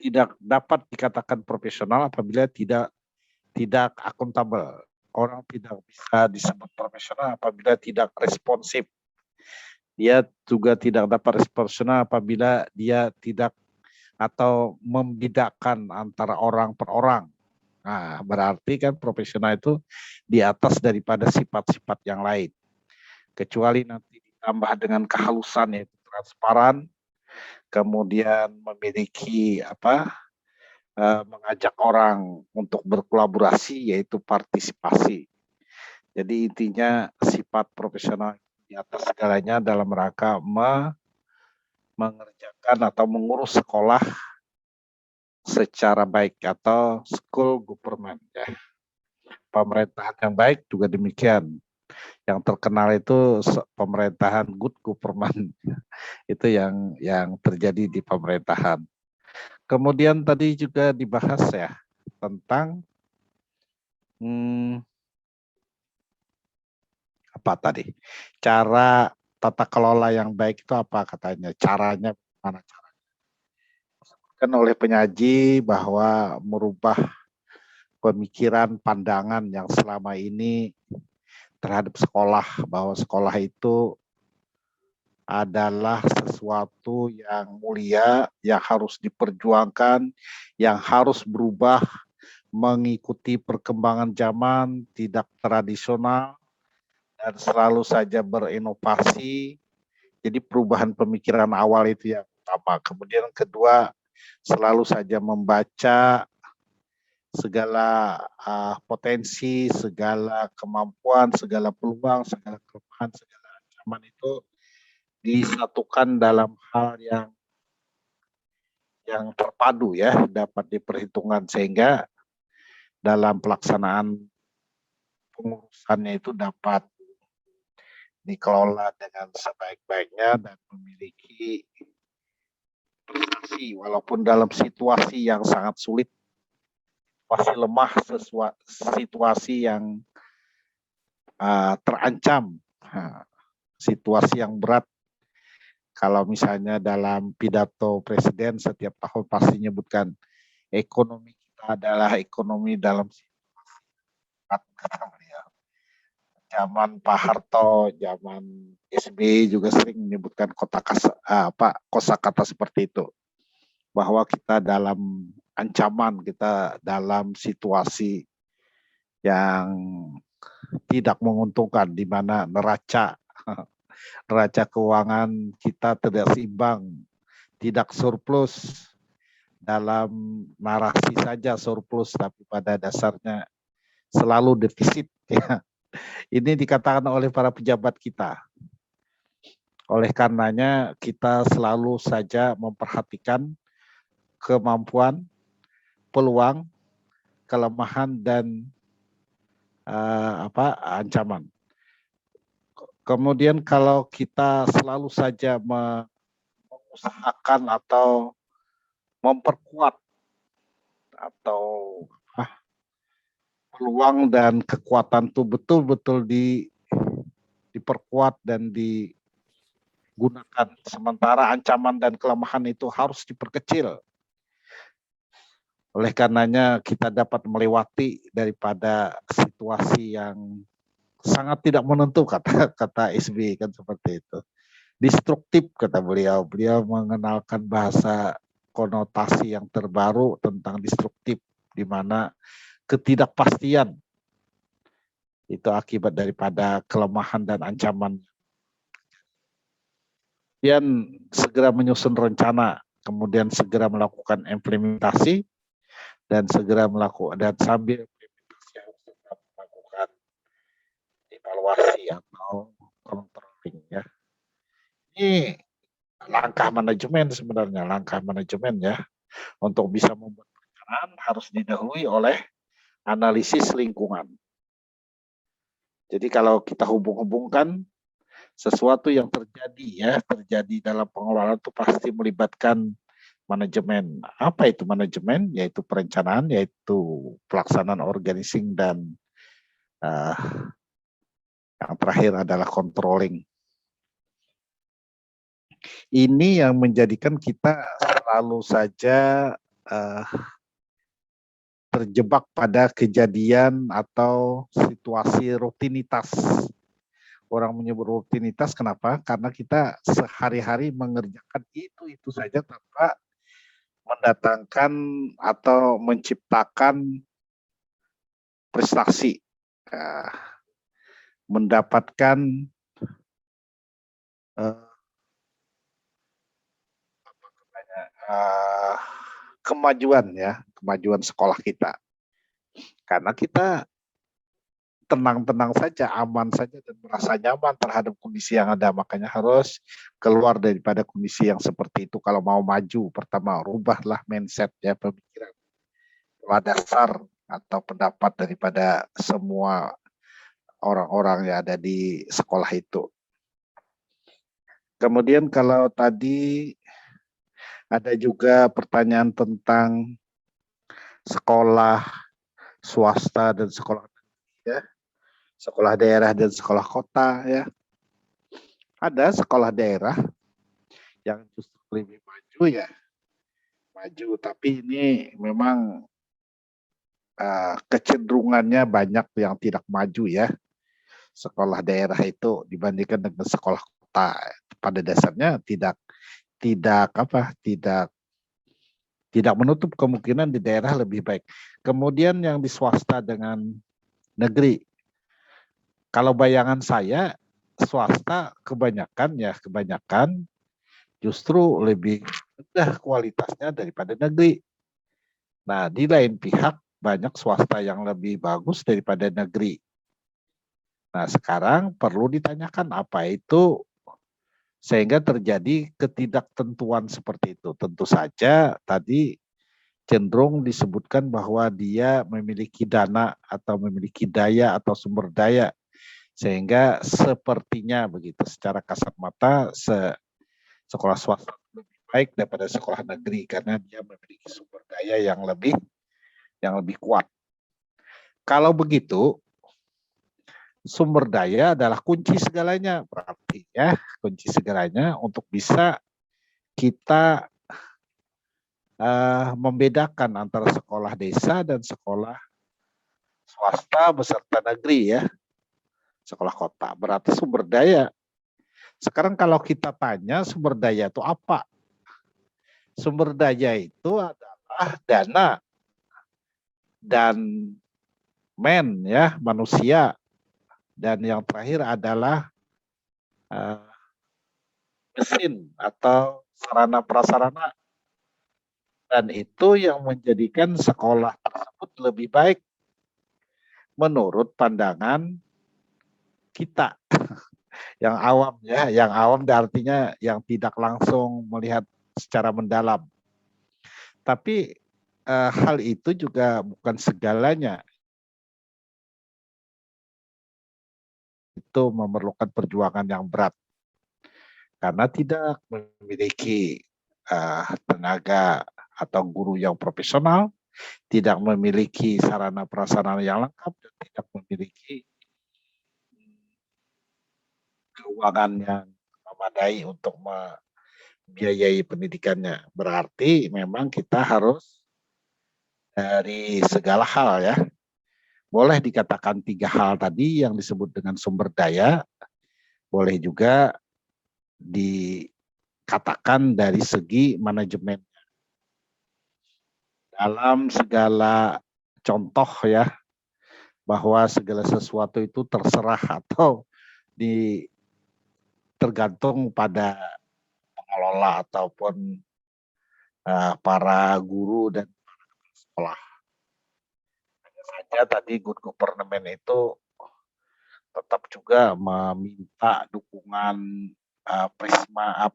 S1: tidak dapat dikatakan profesional apabila tidak akuntabel. Orang tidak bisa disebut profesional apabila tidak responsif. Dia juga tidak dapat responsif apabila dia tidak atau membedakan antara orang per orang. Nah, berarti kan profesional itu di atas daripada sifat-sifat yang lain. Kecuali nanti ditambah dengan kehalusan, yaitu transparan, kemudian memiliki mengajak orang untuk berkolaborasi, yaitu partisipasi. Jadi intinya sifat profesional di atas segalanya dalam rangka mengerjakan atau mengurus sekolah secara baik atau school government ya. Pemerintahan yang baik juga demikian. Yang terkenal itu pemerintahan good government. Itu yang terjadi di pemerintahan. Kemudian tadi juga dibahas ya tentang apa tadi? Cara tata kelola yang baik itu apa katanya? Caranya mana caranya? Disebutkan oleh penyaji bahwa merubah pemikiran, pandangan yang selama ini terhadap sekolah, bahwa sekolah itu adalah sesuatu yang mulia, yang harus diperjuangkan, yang harus berubah mengikuti perkembangan zaman, tidak tradisional, dan selalu saja berinovasi. Jadi perubahan pemikiran awal itu yang pertama. Kemudian kedua, selalu saja membaca segala potensi, segala kemampuan, segala peluang, segala kelemahan, segala ancaman itu disatukan dalam hal yang terpadu ya, dapat diperhitungkan sehingga dalam pelaksanaan pengurusannya itu dapat dikelola dengan sebaik-baiknya dan memiliki prestasi walaupun dalam situasi yang sangat sulit, situasi lemah, situasi yang terancam, situasi yang berat. Kalau misalnya dalam pidato presiden setiap tahun pasti menyebutkan ekonomi kita adalah ekonomi dalam situasi kata beliau. Zaman Pak Harto, zaman SBY juga sering menyebutkan kosakata seperti itu, bahwa kita dalam ancaman, kita dalam situasi yang tidak menguntungkan, di mana neraca keuangan kita tidak seimbang, tidak surplus, dalam narasi saja surplus, tapi pada dasarnya selalu defisit. Ya. Ini dikatakan oleh para pejabat kita. Oleh karenanya kita selalu saja memperhatikan kemampuan, peluang, kelemahan, dan ancaman. Kemudian kalau kita selalu saja mengusahakan atau memperkuat atau peluang dan kekuatan itu betul-betul diperkuat dan digunakan. Sementara ancaman dan kelemahan itu harus diperkecil. Oleh karenanya kita dapat melewati daripada situasi yang sangat tidak menentu, kata SBY kan seperti itu. Destruktif kata beliau. Beliau mengenalkan bahasa konotasi yang terbaru tentang destruktif, di mana ketidakpastian itu akibat daripada kelemahan dan ancaman. Kemudian segera menyusun rencana, kemudian segera melakukan implementasi, dan segera melakukan, dan sambil implementasi harus tetap melakukan evaluasi atau controlling ya. Ini langkah manajemen sebenarnya, ya. Untuk bisa membuat perencanaan harus didahului oleh analisis lingkungan. Jadi kalau kita hubung-hubungkan sesuatu yang terjadi dalam pengelolaan itu pasti melibatkan manajemen. Apa itu manajemen? Yaitu perencanaan, yaitu pelaksanaan organizing, dan yang terakhir adalah controlling. Ini yang menjadikan kita selalu saja eh, terjebak pada kejadian atau situasi rutinitas. Orang menyebut rutinitas kenapa? Karena kita sehari-hari mengerjakan itu saja tanpa mendatangkan atau menciptakan prestasi, mendapatkan kemajuan ya, kemajuan sekolah kita. Karena kita tenang-tenang saja, aman saja, dan merasa nyaman terhadap kondisi yang ada. Makanya harus keluar daripada kondisi yang seperti itu. Kalau mau maju, pertama rubahlah mindset ya, pemikiran, pola dasar atau pendapat daripada semua orang-orang yang ada di sekolah itu. Kemudian kalau tadi ada juga pertanyaan tentang sekolah swasta dan sekolah ya, sekolah daerah dan sekolah kota ya. Ada sekolah daerah yang justru lebih maju ya, maju. Tapi ini memang kecenderungannya banyak yang tidak maju ya. Sekolah daerah itu dibandingkan dengan sekolah kota. Pada dasarnya tidak menutup kemungkinan di daerah lebih baik. Kemudian yang di swasta dengan negeri. Kalau bayangan saya swasta kebanyakan justru lebih rendah kualitasnya daripada negeri. Nah, di lain pihak banyak swasta yang lebih bagus daripada negeri. Nah, sekarang perlu ditanyakan apa itu sehingga terjadi ketidaktentuan seperti itu. Tentu saja tadi cenderung disebutkan bahwa dia memiliki dana atau memiliki daya atau sumber daya, sehingga sepertinya begitu secara kasat mata sekolah swasta lebih baik daripada sekolah negeri karena dia memiliki sumber daya yang lebih kuat. Kalau begitu, sumber daya adalah kunci segalanya, berarti ya kunci segalanya untuk bisa kita membedakan antara sekolah desa dan sekolah swasta beserta negeri ya, sekolah kota. Berarti sumber daya. Sekarang kalau kita tanya sumber daya itu apa? Sumber daya itu adalah dana dan manusia. Dan yang terakhir adalah mesin atau sarana prasarana. Dan itu yang menjadikan sekolah tersebut lebih baik menurut pandangan kita yang awam ya, yang awam artinya yang tidak langsung melihat secara mendalam. Tapi hal itu juga bukan segalanya. Itu memerlukan perjuangan yang berat karena tidak memiliki tenaga atau guru yang profesional, tidak memiliki sarana prasarana yang lengkap, dan tidak memiliki keuangan yang memadai untuk membiayai pendidikannya. Berarti memang kita harus dari segala hal ya. Boleh dikatakan 3 hal tadi yang disebut dengan sumber daya, boleh juga dikatakan dari segi manajemen. Dalam segala contoh ya, bahwa segala sesuatu itu terserah atau tergantung pada pengelola ataupun para guru dan sekolah. Hanya saja tadi good government itu tetap juga meminta dukungan prisma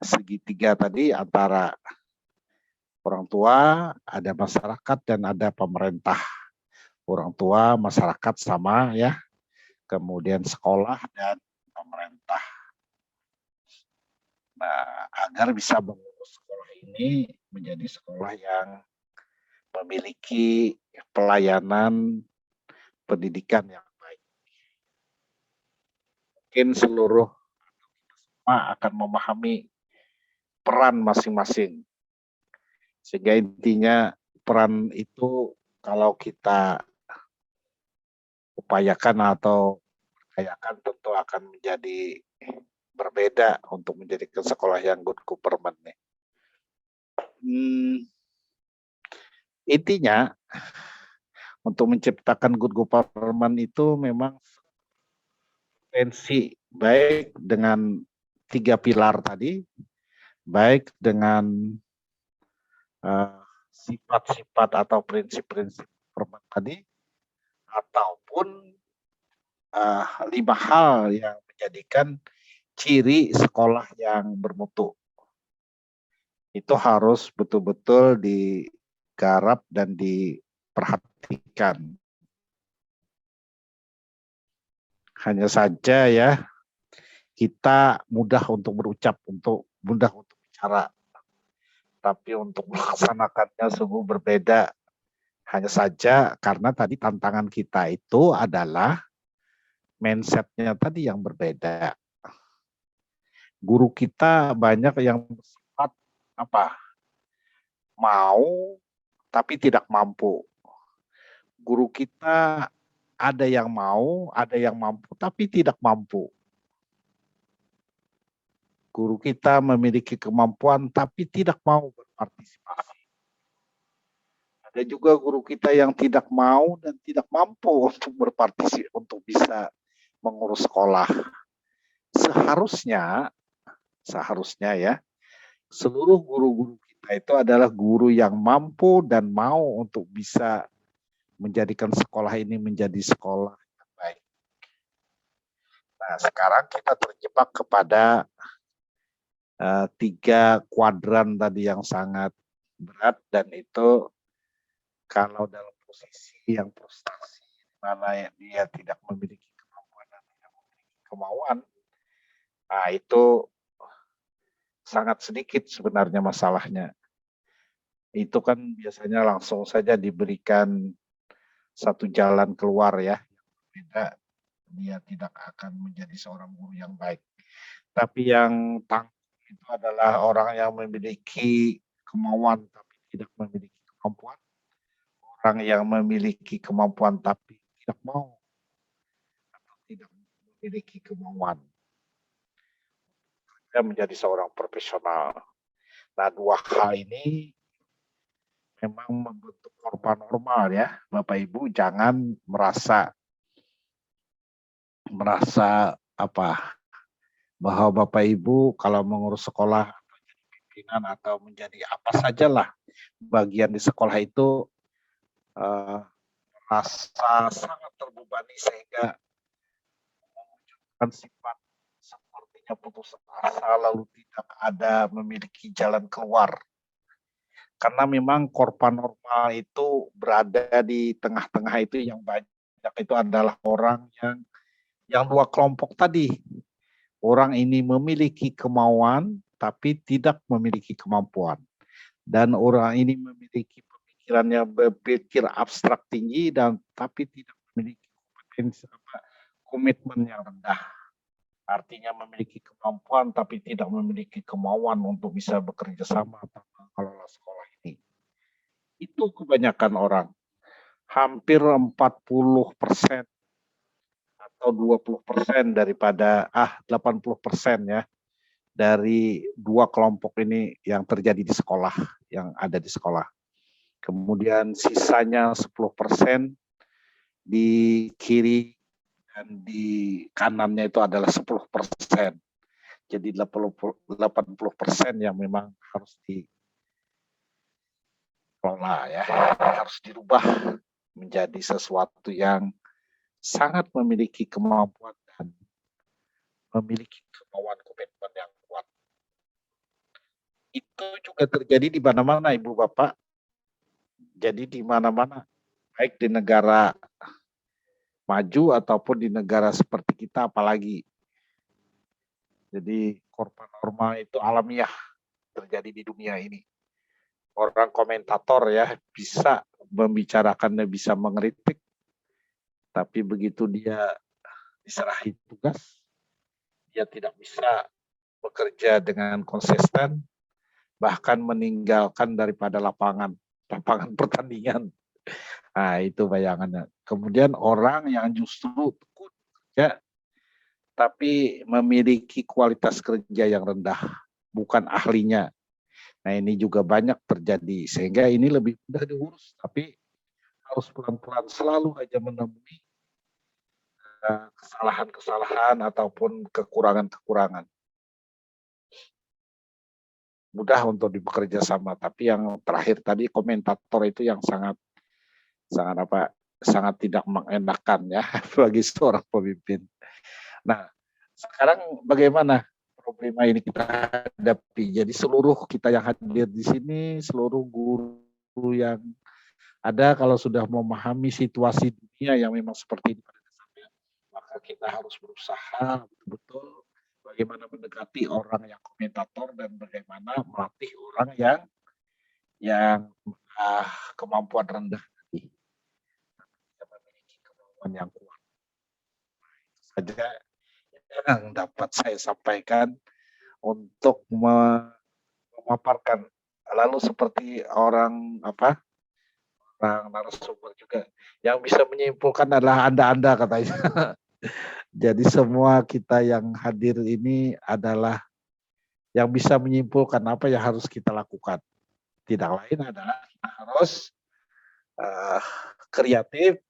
S1: segitiga tadi antara orang tua, ada masyarakat, dan ada pemerintah. Orang tua, masyarakat sama ya, kemudian sekolah dan pemerintah. Nah, agar bisa mengurus sekolah ini menjadi sekolah yang memiliki pelayanan pendidikan yang baik. Mungkin seluruh semua akan memahami peran masing-masing. Sehingga intinya peran itu kalau kita upayakan atau upayakan tentu akan menjadi berbeda untuk menjadikan sekolah yang good government nih. Intinya untuk menciptakan good government itu memang potensi baik dengan 3 pilar tadi, baik dengan sifat-sifat atau prinsip-prinsip government tadi, ataupun 5 hal yang menjadikan ciri sekolah yang bermutu. Itu harus betul-betul digarap dan diperhatikan. Hanya saja ya, kita mudah untuk berucap, mudah untuk bicara. Tapi untuk melaksanakannya sungguh berbeda. Hanya saja karena tadi tantangan kita itu adalah mindset-nya tadi yang berbeda. Guru kita banyak yang bersifat mau tapi tidak mampu. Guru kita ada yang mau, ada yang mampu tapi tidak mampu. Guru kita memiliki kemampuan tapi tidak mau berpartisipasi. Ada juga guru kita yang tidak mau dan tidak mampu untuk berpartisipasi, untuk bisa mengurus sekolah. Seharusnya ya, seluruh guru-guru kita itu adalah guru yang mampu dan mau untuk bisa menjadikan sekolah ini menjadi sekolah yang baik. Nah, sekarang kita terjebak kepada 3 kuadran tadi yang sangat berat, dan itu kalau dalam posisi yang frustasi, di mana dia tidak memiliki kemampuan dan tidak memiliki kemauan, nah itu sangat sedikit sebenarnya masalahnya. Itu kan biasanya langsung saja diberikan satu jalan keluar ya, yang berbeda, dia tidak akan menjadi seorang guru yang baik. Tapi yang tangguh itu adalah orang yang memiliki kemauan tapi tidak memiliki kemampuan. Orang yang memiliki kemampuan tapi tidak mau atau tidak memiliki kemauan. Dia menjadi seorang profesional. Nah, 2 hal ini memang membentuk korban normal ya. Bapak Ibu jangan merasa bahwa Bapak Ibu kalau mengurus sekolah atau jadi pimpinan atau menjadi apa sajalah bagian di sekolah itu merasa sangat terbebani sehingga memunculkan sifat sepertinya putus asa lalu tidak ada memiliki jalan keluar. Karena memang korban normal itu berada di tengah-tengah itu, yang banyak itu adalah orang yang 2 kelompok tadi. Orang ini memiliki kemauan tapi tidak memiliki kemampuan. Dan orang ini memiliki pemikiran yang berpikir abstrak tinggi dan tapi tidak memiliki komitmen yang rendah. Artinya memiliki kemampuan tapi tidak memiliki kemauan untuk bisa bekerja sama atau mengelola sekolah ini. Itu kebanyakan orang. Hampir 40% atau 20% daripada 80% ya dari 2 kelompok ini yang terjadi di sekolah, yang ada di sekolah. Kemudian sisanya 10% di kiri dan di kanannya itu adalah 10%. Jadi 80% yang memang harus dikelola ya, harus dirubah menjadi sesuatu yang sangat memiliki kemampuan dan memiliki kemauan komitmen yang kuat. Itu juga terjadi di mana-mana Ibu Bapak. Jadi di mana-mana, baik di negara maju ataupun di negara seperti kita apalagi. Jadi korban normal itu alamiah terjadi di dunia ini. Orang komentator ya bisa membicarakannya, bisa mengkritik, tapi begitu dia diserahi tugas, dia tidak bisa bekerja dengan konsisten, bahkan meninggalkan daripada lapangan pertandingan. Nah, itu bayangannya. Kemudian orang yang justru tekun kerja, tapi memiliki kualitas kerja yang rendah, bukan ahlinya. Nah, ini juga banyak terjadi, sehingga ini lebih mudah diurus, tapi harus pelan-pelan selalu aja menemui kesalahan-kesalahan ataupun kekurangan-kekurangan. Mudah untuk bekerja sama, tapi yang terakhir tadi komentator itu yang sangat tidak mengenakan ya bagi seorang pemimpin. Nah, sekarang bagaimana problema ini kita hadapi? Jadi seluruh kita yang hadir di sini, seluruh guru yang ada, kalau sudah memahami situasi dunia yang memang seperti ini pada dasarnya, maka kita harus berusaha betul-betul bagaimana mendekati orang yang komentator dan bagaimana melatih orang yang kemampuan rendah tadi, memiliki kemampuan yang kuat. Itu saja yang dapat saya sampaikan untuk memaparkan. Lalu seperti orang narasumber juga yang bisa menyimpulkan adalah Anda katanya. Jadi semua kita yang hadir ini adalah yang bisa menyimpulkan apa yang harus kita lakukan. Tidak lain adalah kita harus kreatif,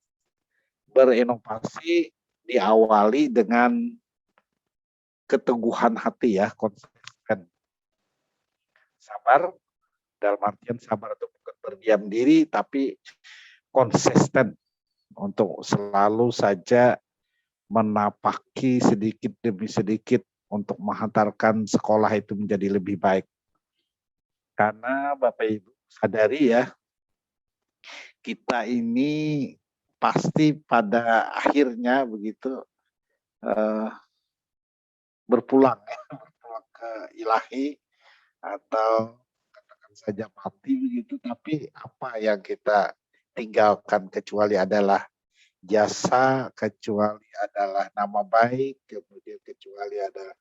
S1: berinovasi, diawali dengan keteguhan hati ya, konsisten. Sabar, dalam artian sabar itu bukan berdiam diri, tapi konsisten untuk selalu saja menapaki sedikit demi sedikit untuk menghantarkan sekolah itu menjadi lebih baik. Karena Bapak Ibu sadari ya, kita ini pasti pada akhirnya begitu berpulang ke ilahi atau katakan saja mati begitu, tapi apa yang kita tinggalkan kecuali adalah jasa, kecuali adalah nama baik, kemudian kecuali ada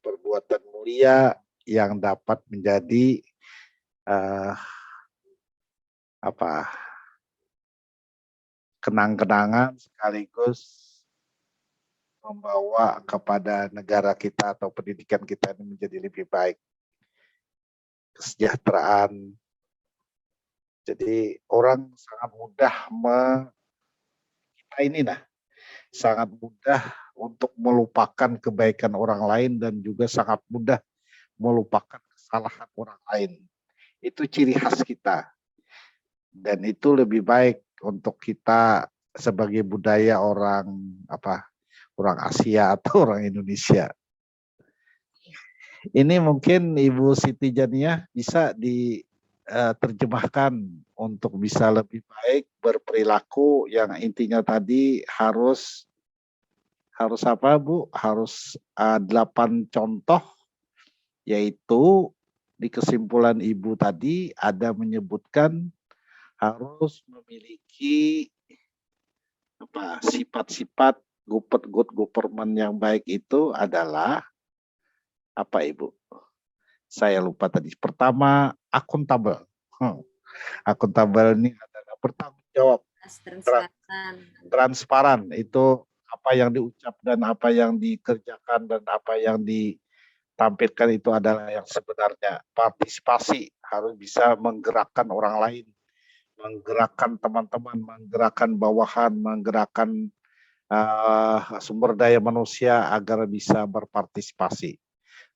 S1: perbuatan mulia yang dapat menjadi kenang-kenangan sekaligus membawa kepada negara kita atau pendidikan kita ini menjadi lebih baik. Kesejahteraan. Jadi orang sangat mudah sangat mudah untuk melupakan kebaikan orang lain dan juga sangat mudah melupakan kesalahan orang lain. Itu ciri khas kita. Dan itu lebih baik untuk kita sebagai budaya orang Asia atau orang Indonesia. Ini mungkin Ibu Siti Janiah bisa diterjemahkan untuk bisa lebih baik berperilaku, yang intinya tadi harus apa Bu? Harus 8 contoh, yaitu di kesimpulan Ibu tadi ada menyebutkan harus memiliki sifat-sifat good government yang baik itu adalah apa Ibu? Saya lupa tadi. Pertama, akuntabel. Akuntabel ini adalah bertanggung jawab. Transparan. Itu apa yang diucap dan apa yang dikerjakan dan apa yang ditampilkan itu adalah yang sebenarnya. Partisipasi, harus bisa menggerakkan orang lain, menggerakkan teman-teman, menggerakkan bawahan, menggerakkan sumber daya manusia agar bisa berpartisipasi.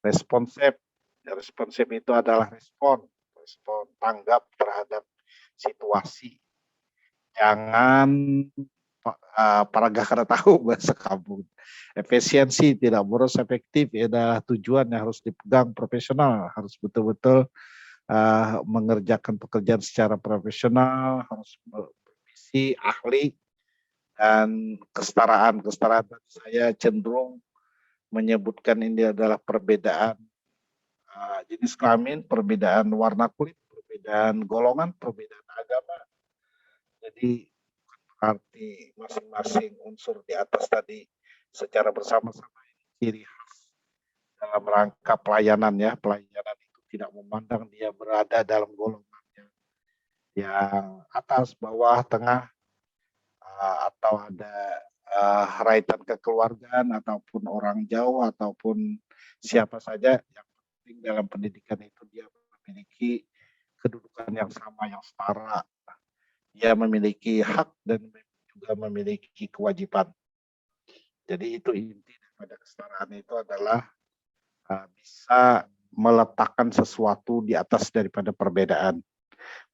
S1: Responsif itu adalah respon tanggap terhadap situasi. Jangan paragah kada tahu bahasa kampung. Efisiensi, tidak boros, efektif adalah tujuan yang harus dipegang profesional, harus betul-betul mengerjakan pekerjaan secara profesional, harus bervisi, ahli, dan kesetaraan. Kesetaraan saya cenderung menyebutkan ini adalah perbedaan jenis kelamin, perbedaan warna kulit, perbedaan golongan, perbedaan agama. Jadi arti masing-masing unsur di atas tadi secara bersama-sama ciri khas dalam rangka pelayanan ya. Pelayanan itu tidak memandang dia berada dalam golongan yang atas, bawah, tengah, atau ada raitan kekeluargaan ataupun orang jauh ataupun siapa saja, yang penting dalam pendidikan itu dia memiliki kedudukan yang sama, yang setara. Dia memiliki hak dan juga memiliki kewajiban. Jadi itu inti daripada kesetaraan itu adalah bisa meletakkan sesuatu di atas daripada perbedaan.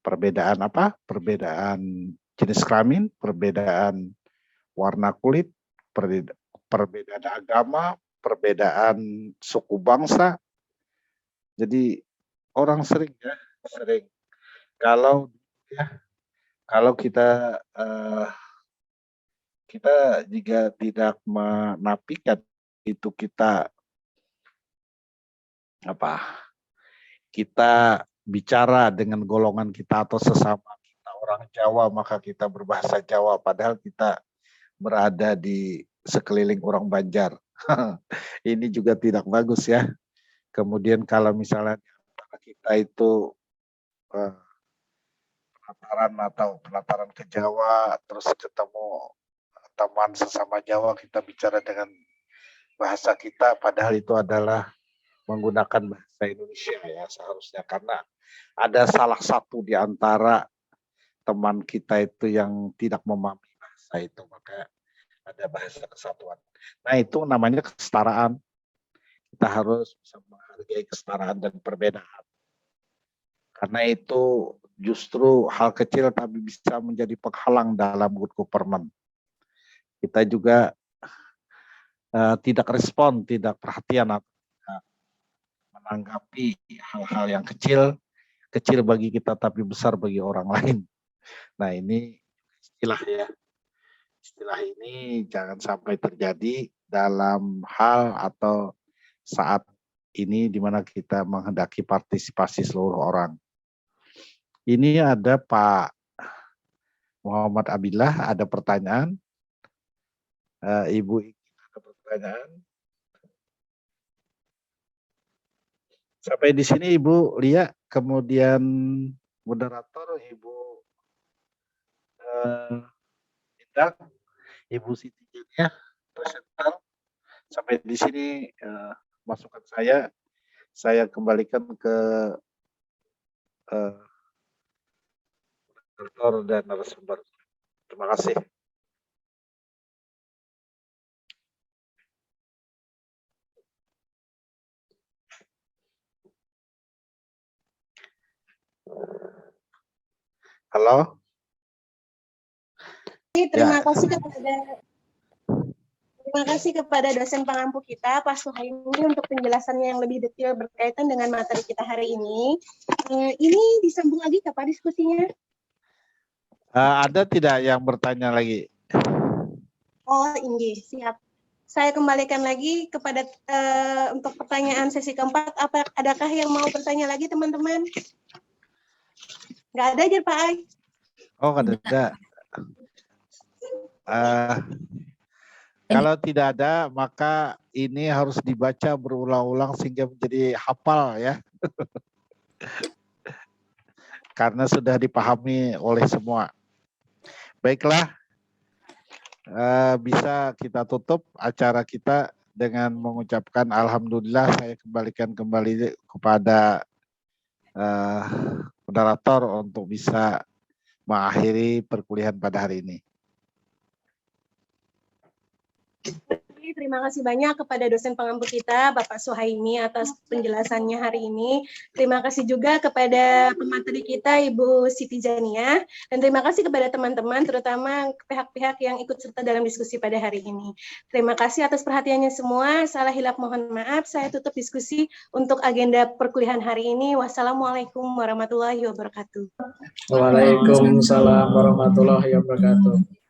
S1: Perbedaan apa? Perbedaan jenis kelamin, perbedaan warna kulit, perbedaan agama, perbedaan suku bangsa. Jadi orang sering kalau kita juga tidak menafikan itu kita bicara dengan golongan kita atau sesama kita orang Jawa, maka kita berbahasa Jawa, padahal kita berada di sekeliling orang Banjar. Ini juga tidak bagus ya. Kemudian kalau misalnya kita itu penataran ke Jawa, terus ketemu teman sesama Jawa, kita bicara dengan bahasa kita, padahal itu adalah menggunakan bahasa Indonesia ya seharusnya, karena ada salah satu di antara teman kita itu yang tidak memahami bahasa itu, maka ada bahasa kesatuan. Nah itu namanya kesetaraan. Kita harus bisa menghargai kesetaraan dan perbedaan. Karena itu justru hal kecil tapi bisa menjadi penghalang dalam good government. Kita juga tidak respon, tidak perhatian atau menanggapi hal-hal yang kecil bagi kita tapi besar bagi orang lain. Nah ini istilah ya. Istilah ini jangan sampai terjadi dalam hal atau saat ini di mana kita menghendaki partisipasi seluruh orang. Ini ada Pak Muhammad Abillah, ada pertanyaan. Ibu ada pertanyaan. Sampai di sini Ibu Lia, kemudian moderator Ibu Indah, Ibu Siti Jania, presenter. Sampai di sini masukan saya kembalikan ke moderator dan narasumber. Terima kasih. Halo.
S3: Terima kasih kepada dosen pengampu kita, Pak Suhaimi, untuk penjelasannya yang lebih detail berkaitan dengan materi kita hari ini. Ini disambung lagi kapan diskusinya?
S1: Ada tidak yang bertanya lagi?
S3: Oh, ini siap. Saya kembalikan lagi kepada untuk pertanyaan sesi keempat. Adakah yang mau bertanya lagi, teman-teman? Nggak ada aja, Pak Ai.
S1: Oh, nggak ada. Kalau tidak ada, maka ini harus dibaca berulang-ulang sehingga menjadi hafal ya. Karena sudah dipahami oleh semua. Baiklah, bisa kita tutup acara kita dengan mengucapkan alhamdulillah. Saya kembalikan kembali kepada moderator untuk bisa mengakhiri perkuliahan pada hari ini.
S3: Terima kasih banyak kepada dosen pengampu kita, Bapak Suhaimi, atas penjelasannya hari ini. Terima kasih juga kepada pemateri kita, Ibu Siti Jania. Dan terima kasih kepada teman-teman, terutama pihak-pihak yang ikut serta dalam diskusi pada hari ini. Terima kasih atas perhatiannya semua. Salah hilap mohon maaf. Saya tutup diskusi untuk agenda perkuliahan hari ini. Wassalamualaikum warahmatullahi wabarakatuh.
S2: Waalaikumsalam warahmatullahi wabarakatuh.